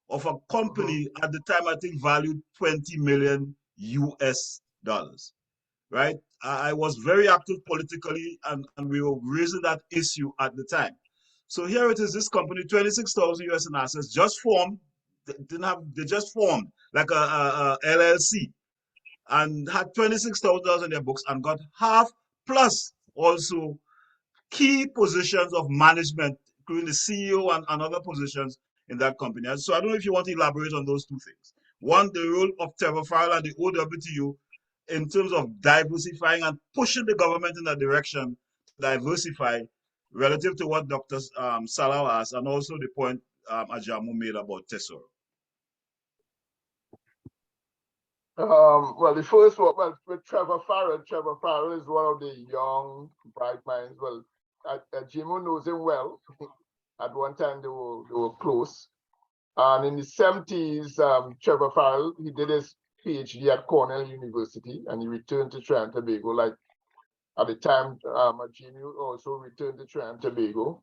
of a company at the time, I think, valued 20 million US dollars, right? I was very active politically, and we were raising that issue at the time. So here it is, this company, 26,000 US in assets, just formed, they just formed like a LLC, and had $26,000 in their books and got half plus also key positions of management, including the CEO and other positions in that company. And so I don't know if you want to elaborate on those two things. One, the role of Trevor Farrell and the OWTU in terms of diversifying and pushing the government in that direction to diversify relative to what Dr. Salau asked, and also the point Ajamu made about Tesoro. Well, the first one, well, with Trevor Farrell. Trevor Farrell is one of the young, bright minds. Well, Jimo knows him well. At one time, they were close. And in the 70s, Trevor Farrell, he did his PhD at Cornell University, and he returned to Trinidad and Tobago. Like at the time, Jimo also returned to Trinidad and Tobago.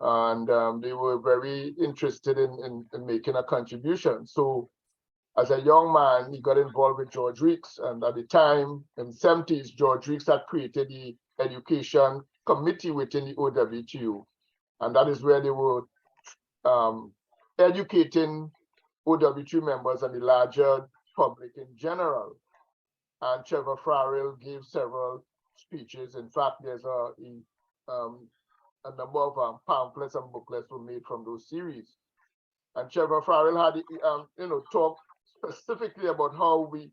And they were very interested in making a contribution. So as a young man, he got involved with George Reeks. And at the time, in the 70s, George Reeks had created the education committee within the OWTU. And that is where they were educating OWTU members and the larger public in general. And Trevor Farrell gave several speeches. In fact, there's a number of pamphlets and booklets were made from those series. And Trevor Farrell had, talked specifically about how we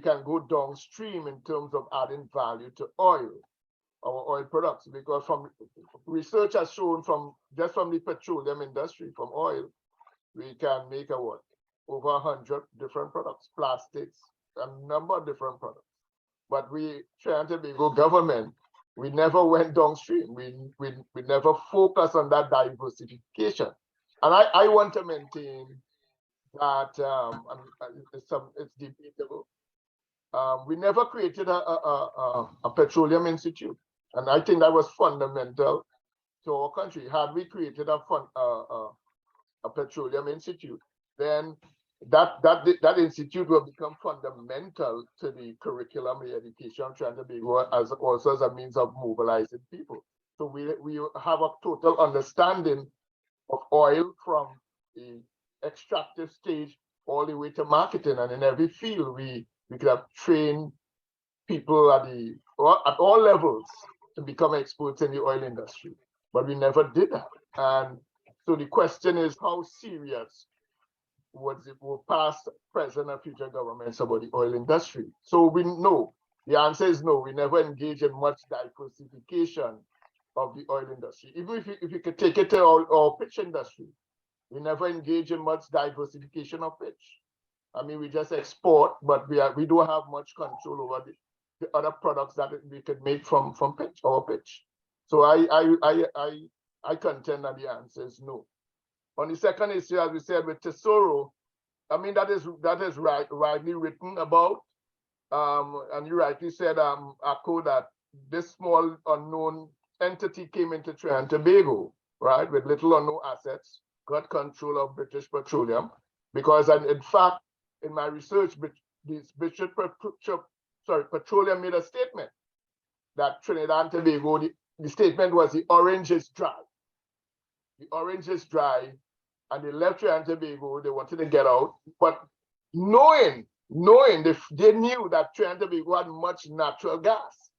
can go downstream in terms of adding value to oil, our oil products, because from research has shown just from the petroleum industry, from oil, we can make over 100 different products, plastics, a number of different products. But Trinidad and Tobago government, we never went downstream. We never focused on that diversification. And I want to maintain that it's debatable. We never created a petroleum institute. And I think that was fundamental to our country. Had we created a petroleum institute, then that institute will become fundamental to the curriculum, the education of Trinidad and Tobago, also as a means of mobilizing people. So we have a total understanding of oil from the extractive stage all the way to marketing, and in every field we could have trained people at all levels to become experts in the oil industry, but we never did that. And so the question is, how serious were past, present, and future governments about the oil industry? So we know the answer is no. We never engage in much diversification of the oil industry. Even if you could take it to our pitch industry, we never engage in much diversification of pitch. I mean, we just export, but we don't have much control over the other products that we could make from pitch, our pitch. So I contend that the answer is no. On the second issue, as we said with Tesoro, I mean, that is widely written about, and you rightly said, Akko, that this small unknown entity came into Trinidad and Tobago, right, with little or no assets, got control of British Petroleum, because, and in fact, in my research, Petroleum made a statement that Trinidad and Tobago, the statement was the orange is dry. The orange is dry, and they left Trinidad and Tobago. They wanted to get out, but knowing they knew that Trinidad and Tobago had much natural gas,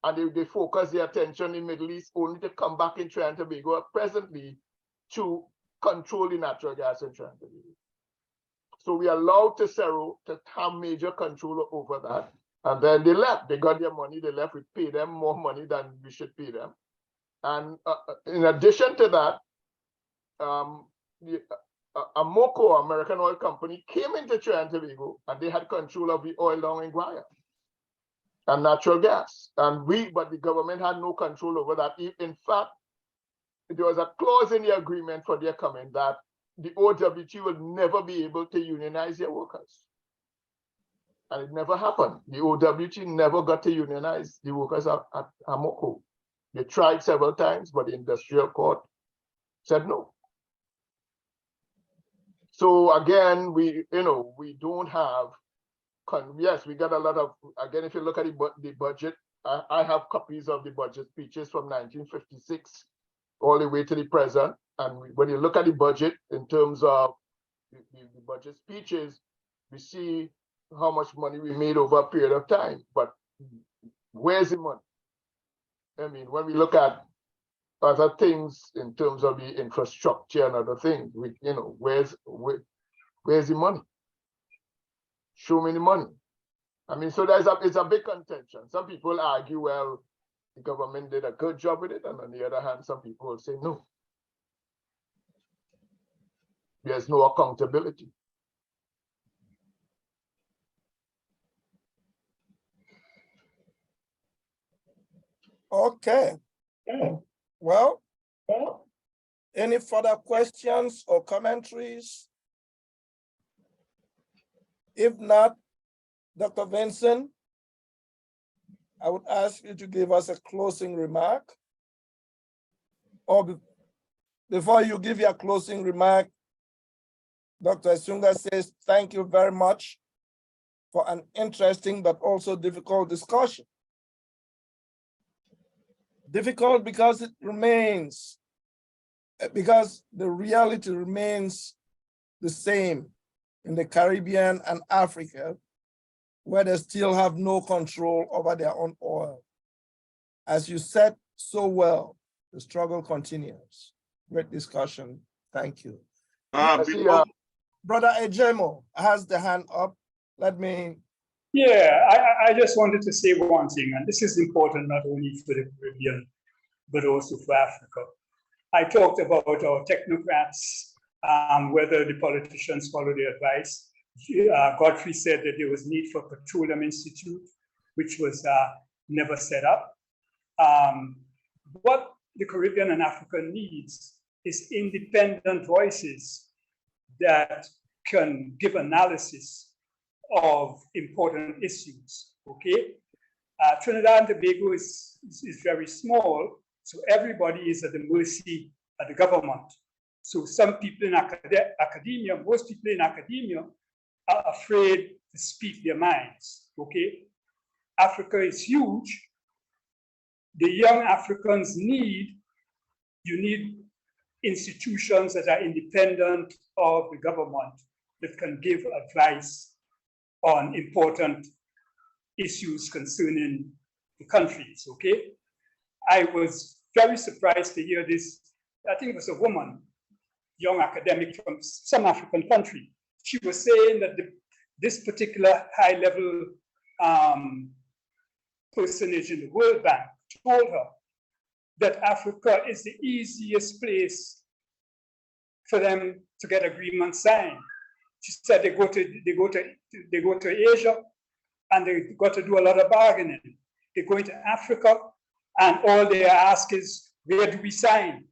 and they focused their attention in the Middle East only to come back in Trinidad and Tobago presently to control the natural gas in Trinidad and Tobago. So we allowed Tesoro to have major control over that. And then they left. They got their money. They left. We paid them more money than we should pay them. And in addition to that, Amoco, American Oil Company, came into Trinidad and Tobago, and they had control of the oil down in Guaya and natural gas. But the government had no control over that. In fact, there was a clause in the agreement for their coming that the OWTU will never be able to unionize their workers. And it never happened. The OWTU never got to unionize the workers at Amoco. They tried several times, but the industrial court said no. So again, we don't have, yes, we got a lot of, again, if you look at the budget, I have copies of the budget speeches from 1956 all the way to the present. And when you look at the budget in terms of the budget speeches, we see how much money we made over a period of time. But where's the money? I mean, when we look at other things in terms of the infrastructure and other things, where's the money? Show me the money. I mean, so it's a big contention. Some people argue, well, the government did a good job with it, and on the other hand, some people will say no. There's no accountability. Okay. Well, any further questions or commentaries? If not, Dr. Vincent, I would ask you to give us a closing remark. Or before you give your closing remark, Dr. Esunga says, thank you very much for an interesting but also difficult discussion. Difficult because it remains, because the reality remains the same in the Caribbean and Africa, where they still have no control over their own oil. As you said so well, the struggle continues. Great discussion. Thank you. Brother Ejemo has the hand up. Let me. Yeah, I just wanted to say one thing, and this is important not only for the Caribbean, but also for Africa. I talked about our technocrats, whether the politicians follow their advice. Godfrey said that there was need for a petroleum institute, which was never set up. What the Caribbean and Africa needs is independent voices that can give analysis of important issues, okay? Trinidad and Tobago is very small, so everybody is at the mercy of the government. So some people in academia, most people in academia are afraid to speak their minds, okay? Africa is huge. The young Africans you need institutions that are independent of the government that can give advice on important issues concerning the countries, okay? I was very surprised to hear this. I think it was a woman, young academic from some African country. She was saying that this particular high-level personage in the World Bank told her that Africa is the easiest place for them to get agreements signed. She said they go to Asia and they got to do a lot of bargaining. They go into Africa and all they ask is, where do we sign?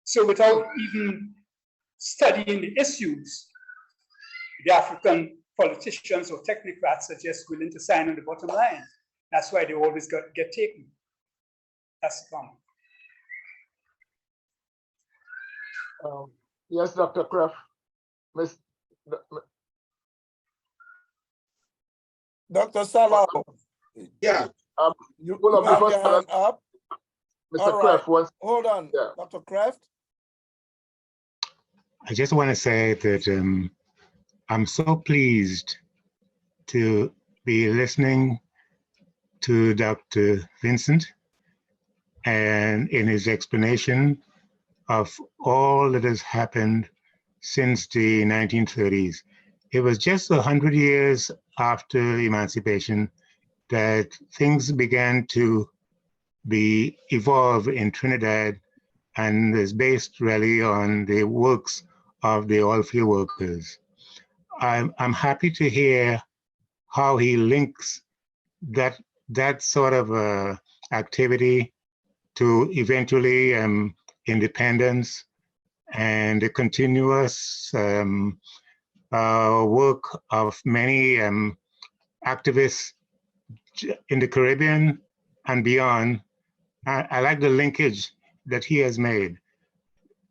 So without even studying the issues, the African politicians or technocrats are just willing to sign on the bottom line. That's why they always get taken. That's the comment. Yes, Dr. Kraft. Dr. Salah. Yeah. You have your hand up. Mr. Kraft, hold on, yeah. Dr. Kraft. I just want to say that I'm so pleased to be listening to Dr. Vincent and in his explanation of all that has happened since the 1930s. It was just 100 years after emancipation that things began to evolve in Trinidad, and is based really on the works of the oilfield workers. I'm happy to hear how he links that sort of activity to eventually independence and the continuous work of many activists in the Caribbean and beyond. I like the linkage that he has made.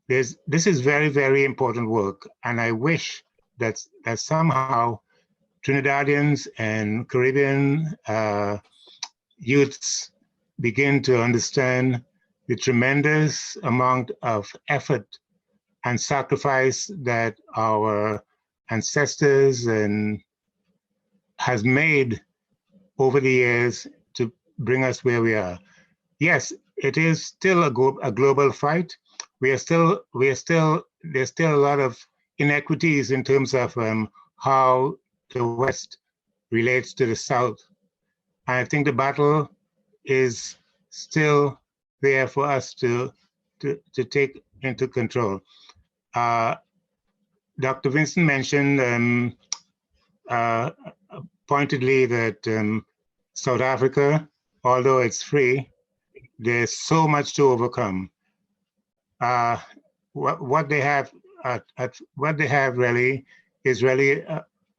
This is very, very important work, and I wish that somehow Trinidadians and Caribbean youths begin to understand the tremendous amount of effort and sacrifice that our ancestors has made over the years to bring us where we are. Yes, it is still a global fight. There's still a lot of inequities in terms of how the West relates to the South. I think the battle is still there for us to take into control. Dr. Vincent mentioned pointedly that South Africa, although it's free, there's so much to overcome. What they have really is really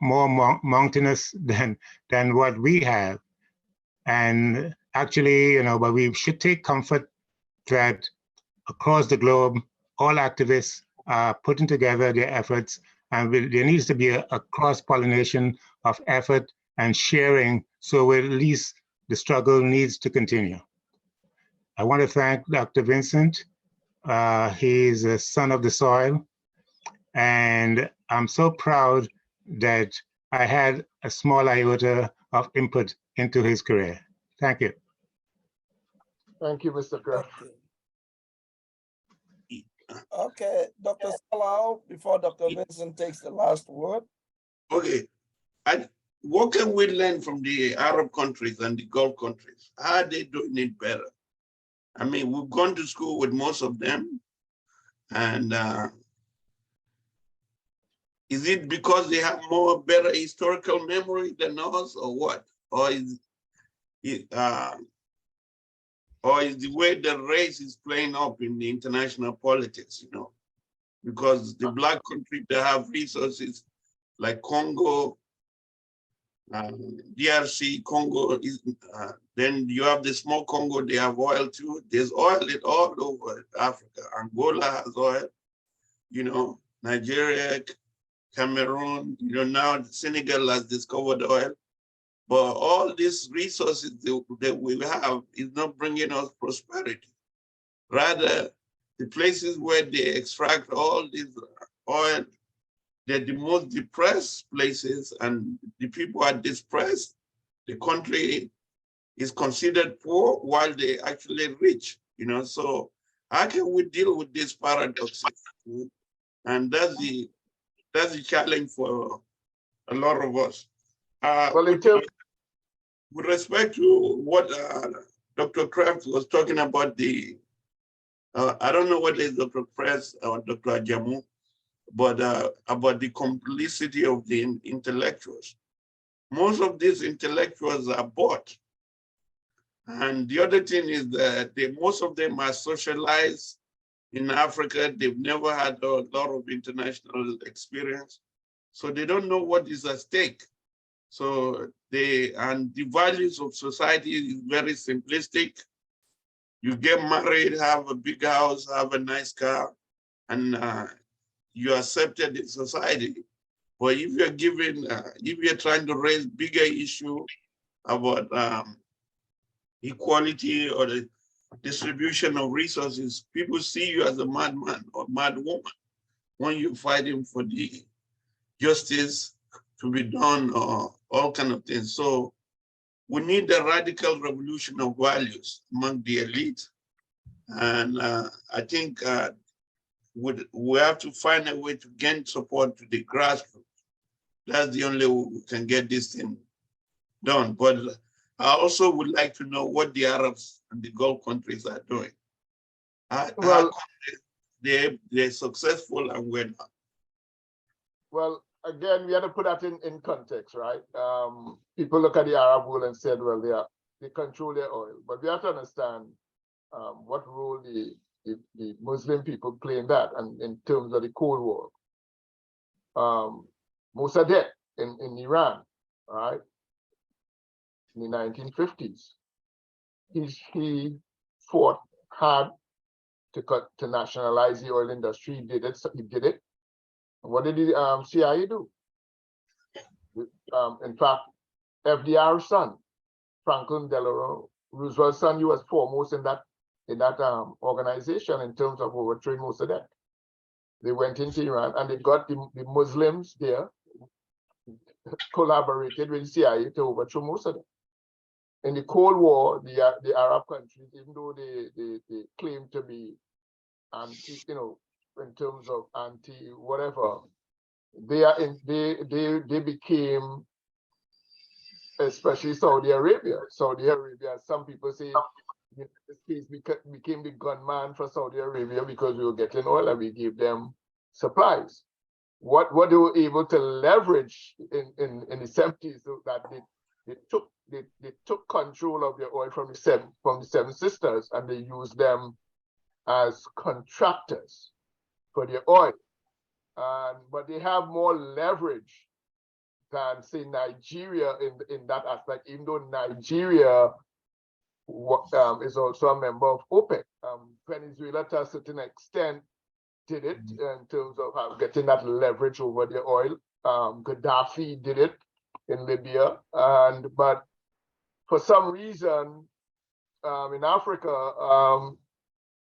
more mountainous than what we have. And actually, you know, but we should take comfort that across the globe, all activists are putting together their efforts, and there needs to be a cross-pollination of effort and sharing, so at least the struggle needs to continue. I want to thank Dr. Vincent. He's a son of the soil, and I'm so proud that I had a small iota of input into his career. Thank you. Thank you, Mr. Kraft. Okay, Dr. Salau, before Dr. Vincent takes the last word. Okay, what can we learn from the Arab countries and the Gulf countries? How are they doing it better? I mean, we've gone to school with most of them, and is it because they have better historical memory than us, or what? Or is the way the race is playing up in the international politics, you know? Because the Black countries that have resources like Congo, DRC, Congo, then you have the small Congo, they have oil too. There's oil all over Africa. Angola has oil, you know, Nigeria, Cameroon, you know, now Senegal has discovered oil. But all these resources that we have is not bringing us prosperity. Rather, the places where they extract all this oil, they're the most depressed places, and the people are depressed. The country is considered poor while they actually rich, you know? So how can we deal with this paradox? And that's the challenge for a lot of us. With respect to what Dr. Kraft was talking about, I don't know what is Dr. Press or Dr. Ajamu, but about the complicity of the intellectuals. Most of these intellectuals are bought. And the other thing is that most of them are socialized in Africa. They've never had a lot of international experience. So they don't know what is at stake. So the values of society is very simplistic. You get married, have a big house, have a nice car, and you're accepted in society. But if you're if you're trying to raise bigger issue about equality or the distribution of resources, people see you as a madman or madwoman when you're fighting for the justice to be done or all kind of things. So we need a radical revolution of values among the elite. And I think we have to find a way to gain support to the grassroots. That's the only way we can get this thing done. But I also would like to know what the Arabs and the Gulf countries are doing. Well, they're successful and we're not. Well, again, we have to put that in context, right? People look at the Arab world and said, well, they control their oil. But we have to understand what role the Muslim people play in that, and in terms of the Cold War. Mossadegh in Iran, right? In the 1950s, he fought hard to nationalize the oil industry. He did it. And what did the CIA do? In fact, FDR's son, Franklin Delano Roosevelt's son, he was foremost in that organization in terms of overthrowing Mossadegh. They went into Iran and they got the Muslims there, collaborated with the CIA to overthrow Mossadegh. In the Cold War, the Arab countries, even though they claim to be anti, you know, in terms of anti whatever, they became, especially Saudi Arabia. Saudi Arabia, some people say, in this case, became the gunman for Saudi Arabia because we were getting oil and we gave them supplies. What they were able to leverage in the 70s, so that they took control of the oil from the Seven Sisters, and they used them as contractors for the oil. But they have more leverage than, say, Nigeria in that aspect, even though Nigeria is also a member of OPEC. Venezuela, to a certain extent, did it in terms of getting that leverage over the oil. Gaddafi did it in Libya, but for some reason in Africa,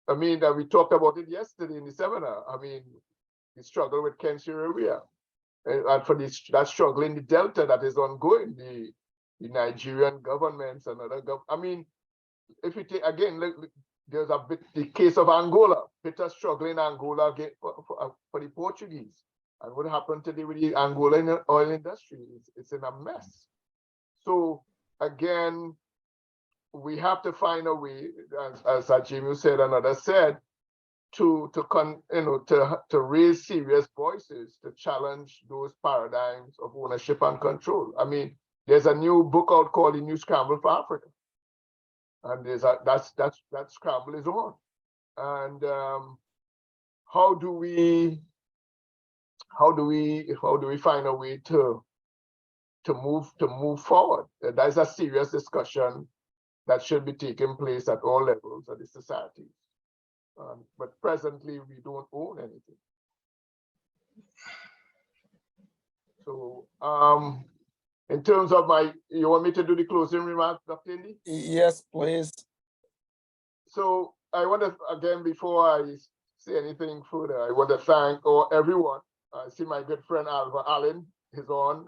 I mean, we talked about it yesterday in the seminar. I mean, we struggle with Kensington, and for that struggle in the Delta that is ongoing, the Nigerian governments and other I mean, if you take again, there's the case of Angola, bitter struggle in Angola for the Portuguese. And what happened today with the Angolan oil industry? It's in a mess. So again, we have to find a way, as Jimmy said and others said, to raise serious voices to challenge those paradigms of ownership and control. I mean, there's a new book out called The New Scramble for Africa, and that scramble is on. And how do we find a way to move forward? That's a serious discussion that should be taking place at all levels of the society. But presently, we don't own anything. So, in terms of you want me to do the closing remarks, Dr. Indy? Yes, please. So I want to, again, before I say anything further, I want to thank everyone. I see my good friend Alva Allen is on.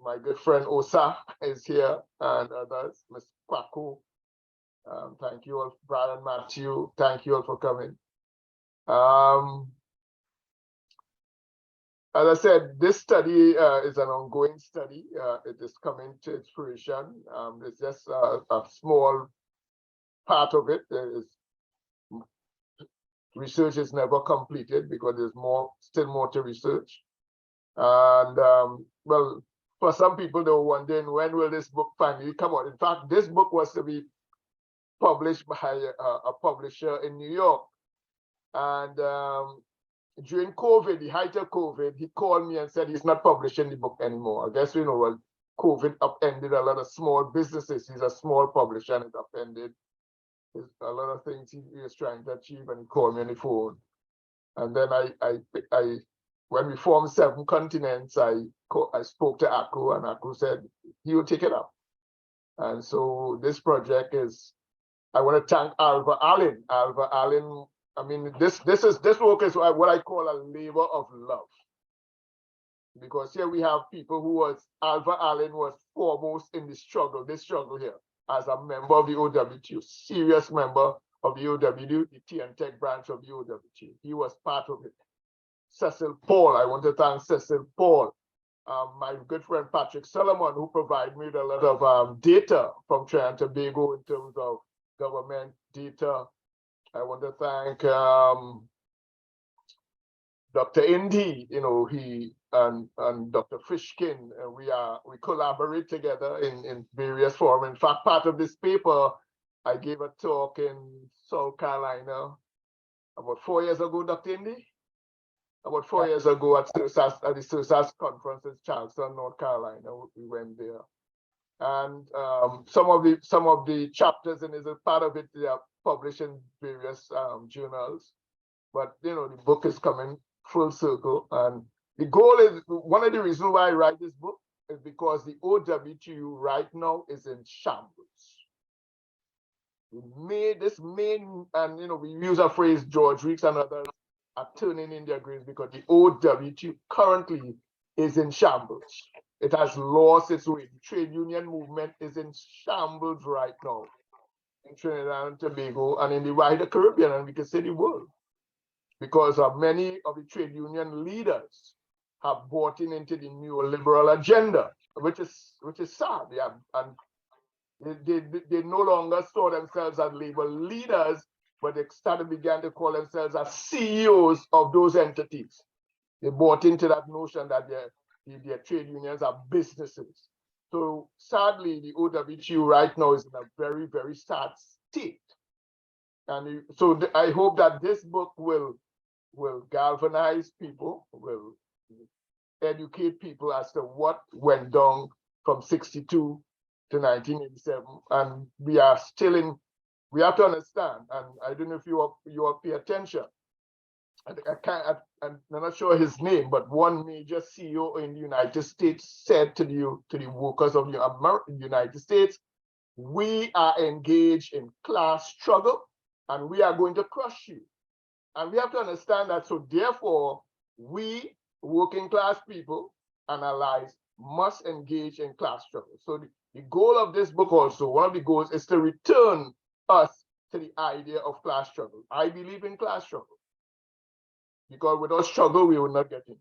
My good friend Osa is here, and others, Ms. Kwaku. Thank you all, Brian, Matthew. Thank you all for coming. As I said, this study is an ongoing study. It is coming to its fruition. It's just a small part of it. Research is never completed because there's still more to research. And well, for some people, they were wondering, when will this book finally come out? In fact, this book was to be published by a publisher in New York. And during COVID, the height of COVID, he called me and said he's not publishing the book anymore. I guess, well, COVID upended a lot of small businesses. He's a small publisher, and it upended a lot of things he was trying to achieve, and he called me on the phone. And then when we formed 7 Continents, I spoke to Aku, and Aku said he will take it up. And so this project is, I want to thank Alva Allen. Alva Allen, I mean, this work is what I call a labor of love. Because here we have people Alva Allen was foremost in this struggle here, as a member of the OWTU, serious member of the OWTU, the Tea and Tech branch of the OWTU. He was part of it. Cecil Paul, I want to thank Cecil Paul. My good friend Patrick Solomon, who provided me with a lot of data from Trinidad and Tobago in terms of government data. I want to thank Dr. Indy, he and Dr. Fishkin. We collaborate together in various forms. In fact, part of this paper, I gave a talk in South Carolina about 4 years ago, Dr. Indy. About 4 years ago at the CIRSAS conference in Charleston, North Carolina. We went there. And some of the chapters in it, part of it, they are published in various journals. But the book is coming full circle. And the goal is, one of the reasons why I write this book is because the OWTU right now is in shambles. We use a phrase, George Weeks and others are turning in their graves because the OWTU currently is in shambles. It has lost its way. The trade union movement is in shambles right now in Trinidad and Tobago and in the wider Caribbean, and we can say the world, because many of the trade union leaders have bought into the neoliberal agenda, which is sad. And they no longer saw themselves as labor leaders, but they began to call themselves as CEOs of those entities. They bought into that notion that their trade unions are businesses. So sadly, the OWTU right now is in a very, very sad state. And so I hope that this book will galvanize people, will educate people as to what went down from 62 to 1987. And we are still in, we have to understand, and I don't know if you all pay attention. I'm not sure his name, but one major CEO in the United States said to the workers of the United States, we are engaged in class struggle and we are going to crush you. And we have to understand that, so therefore, we working class people and allies must engage in class struggle. So the goal of this book also, one of the goals is to return us to the idea of class struggle. I believe in class struggle. Because without struggle, we will not get in.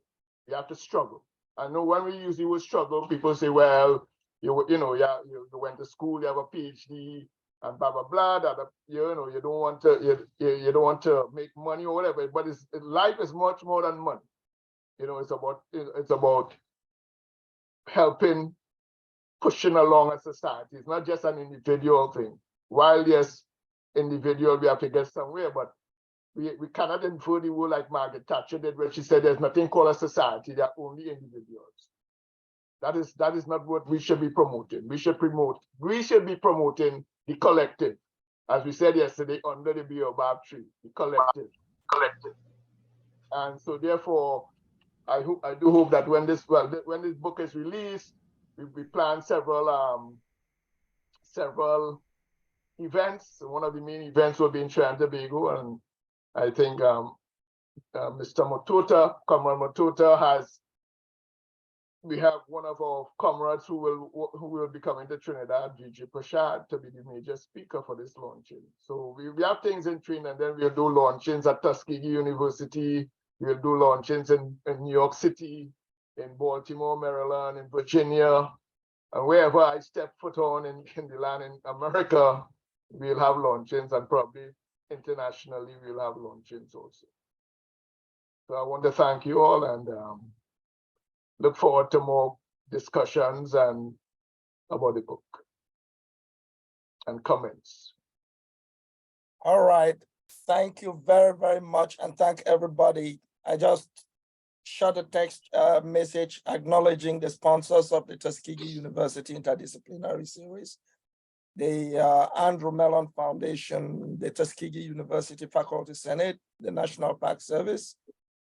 We have to struggle. I know when we use the word struggle, people say, well, you went to school, you have a PhD, and blah blah blah. That you don't want to you don't want to make money or whatever. But life is much more than money. It's about helping, pushing along a society. It's not just an individual thing. While yes, individual, we have to get somewhere, but we cannot infer the word like Margaret Thatcher did, where she said there's nothing called a society, there are only individuals. That is not what we should be promoting. We should be promoting the collective. As we said yesterday, under the baobab tree, the collective. And so therefore, I do hope that when this book is released, we plan several events. One of the main events will be in Trinidad and Tobago, and I think Mr. Matota, Comrade Matota we have one of our comrades who will be coming to Trinidad, Gigi Prashad, to be the major speaker for this launching. So we have things in Trinidad, and then we'll do launchings at Tuskegee University, we'll do launchings in New York City, in Baltimore, Maryland, in Virginia, and wherever I step foot on in the land in America, we'll have launchings, and probably internationally, we'll have launchings also. So I want to thank you all and look forward to more discussions and about the book and comments. All right. Thank you very, very much. And thank everybody. I just shot a text message acknowledging the sponsors of the Tuskegee University Interdisciplinary Series, the Andrew Mellon Foundation, the Tuskegee University Faculty Senate, the National Park Service,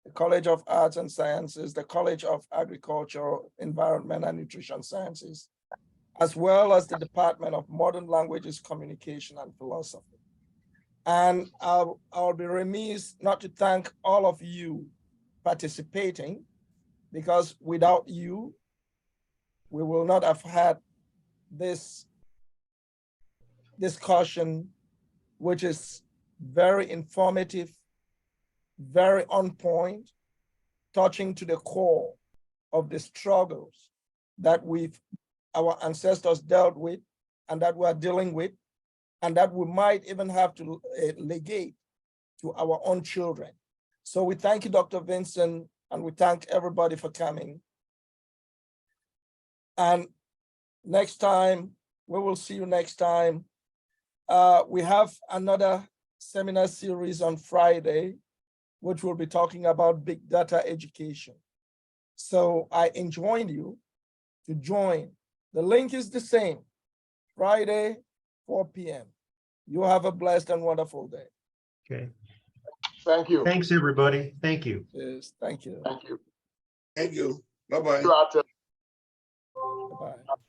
the College of Arts and Sciences, the College of Agriculture, Environment and Nutrition Sciences, as well as the Department of Modern Languages, Communication and Philosophy. And I'll be remiss not to thank all of you participating, because without you, we will not have had this discussion, which is very informative, very on point, touching to the core of the struggles that our ancestors dealt with and that we're dealing with, and that we might even have to legate to our own children. So we thank you, Dr. Vincent, and we thank everybody for coming. And next time, we will see you next time. We have another seminar series on Friday, which will be talking about big data education. So I enjoin you to join. The link is the same, Friday, 4 p.m. You have a blessed and wonderful day. Okay. Thank you. Thanks, everybody. Thank you. Yes, thank you. Thank you. Thank you. Bye-bye. You, Arthur. Bye-bye.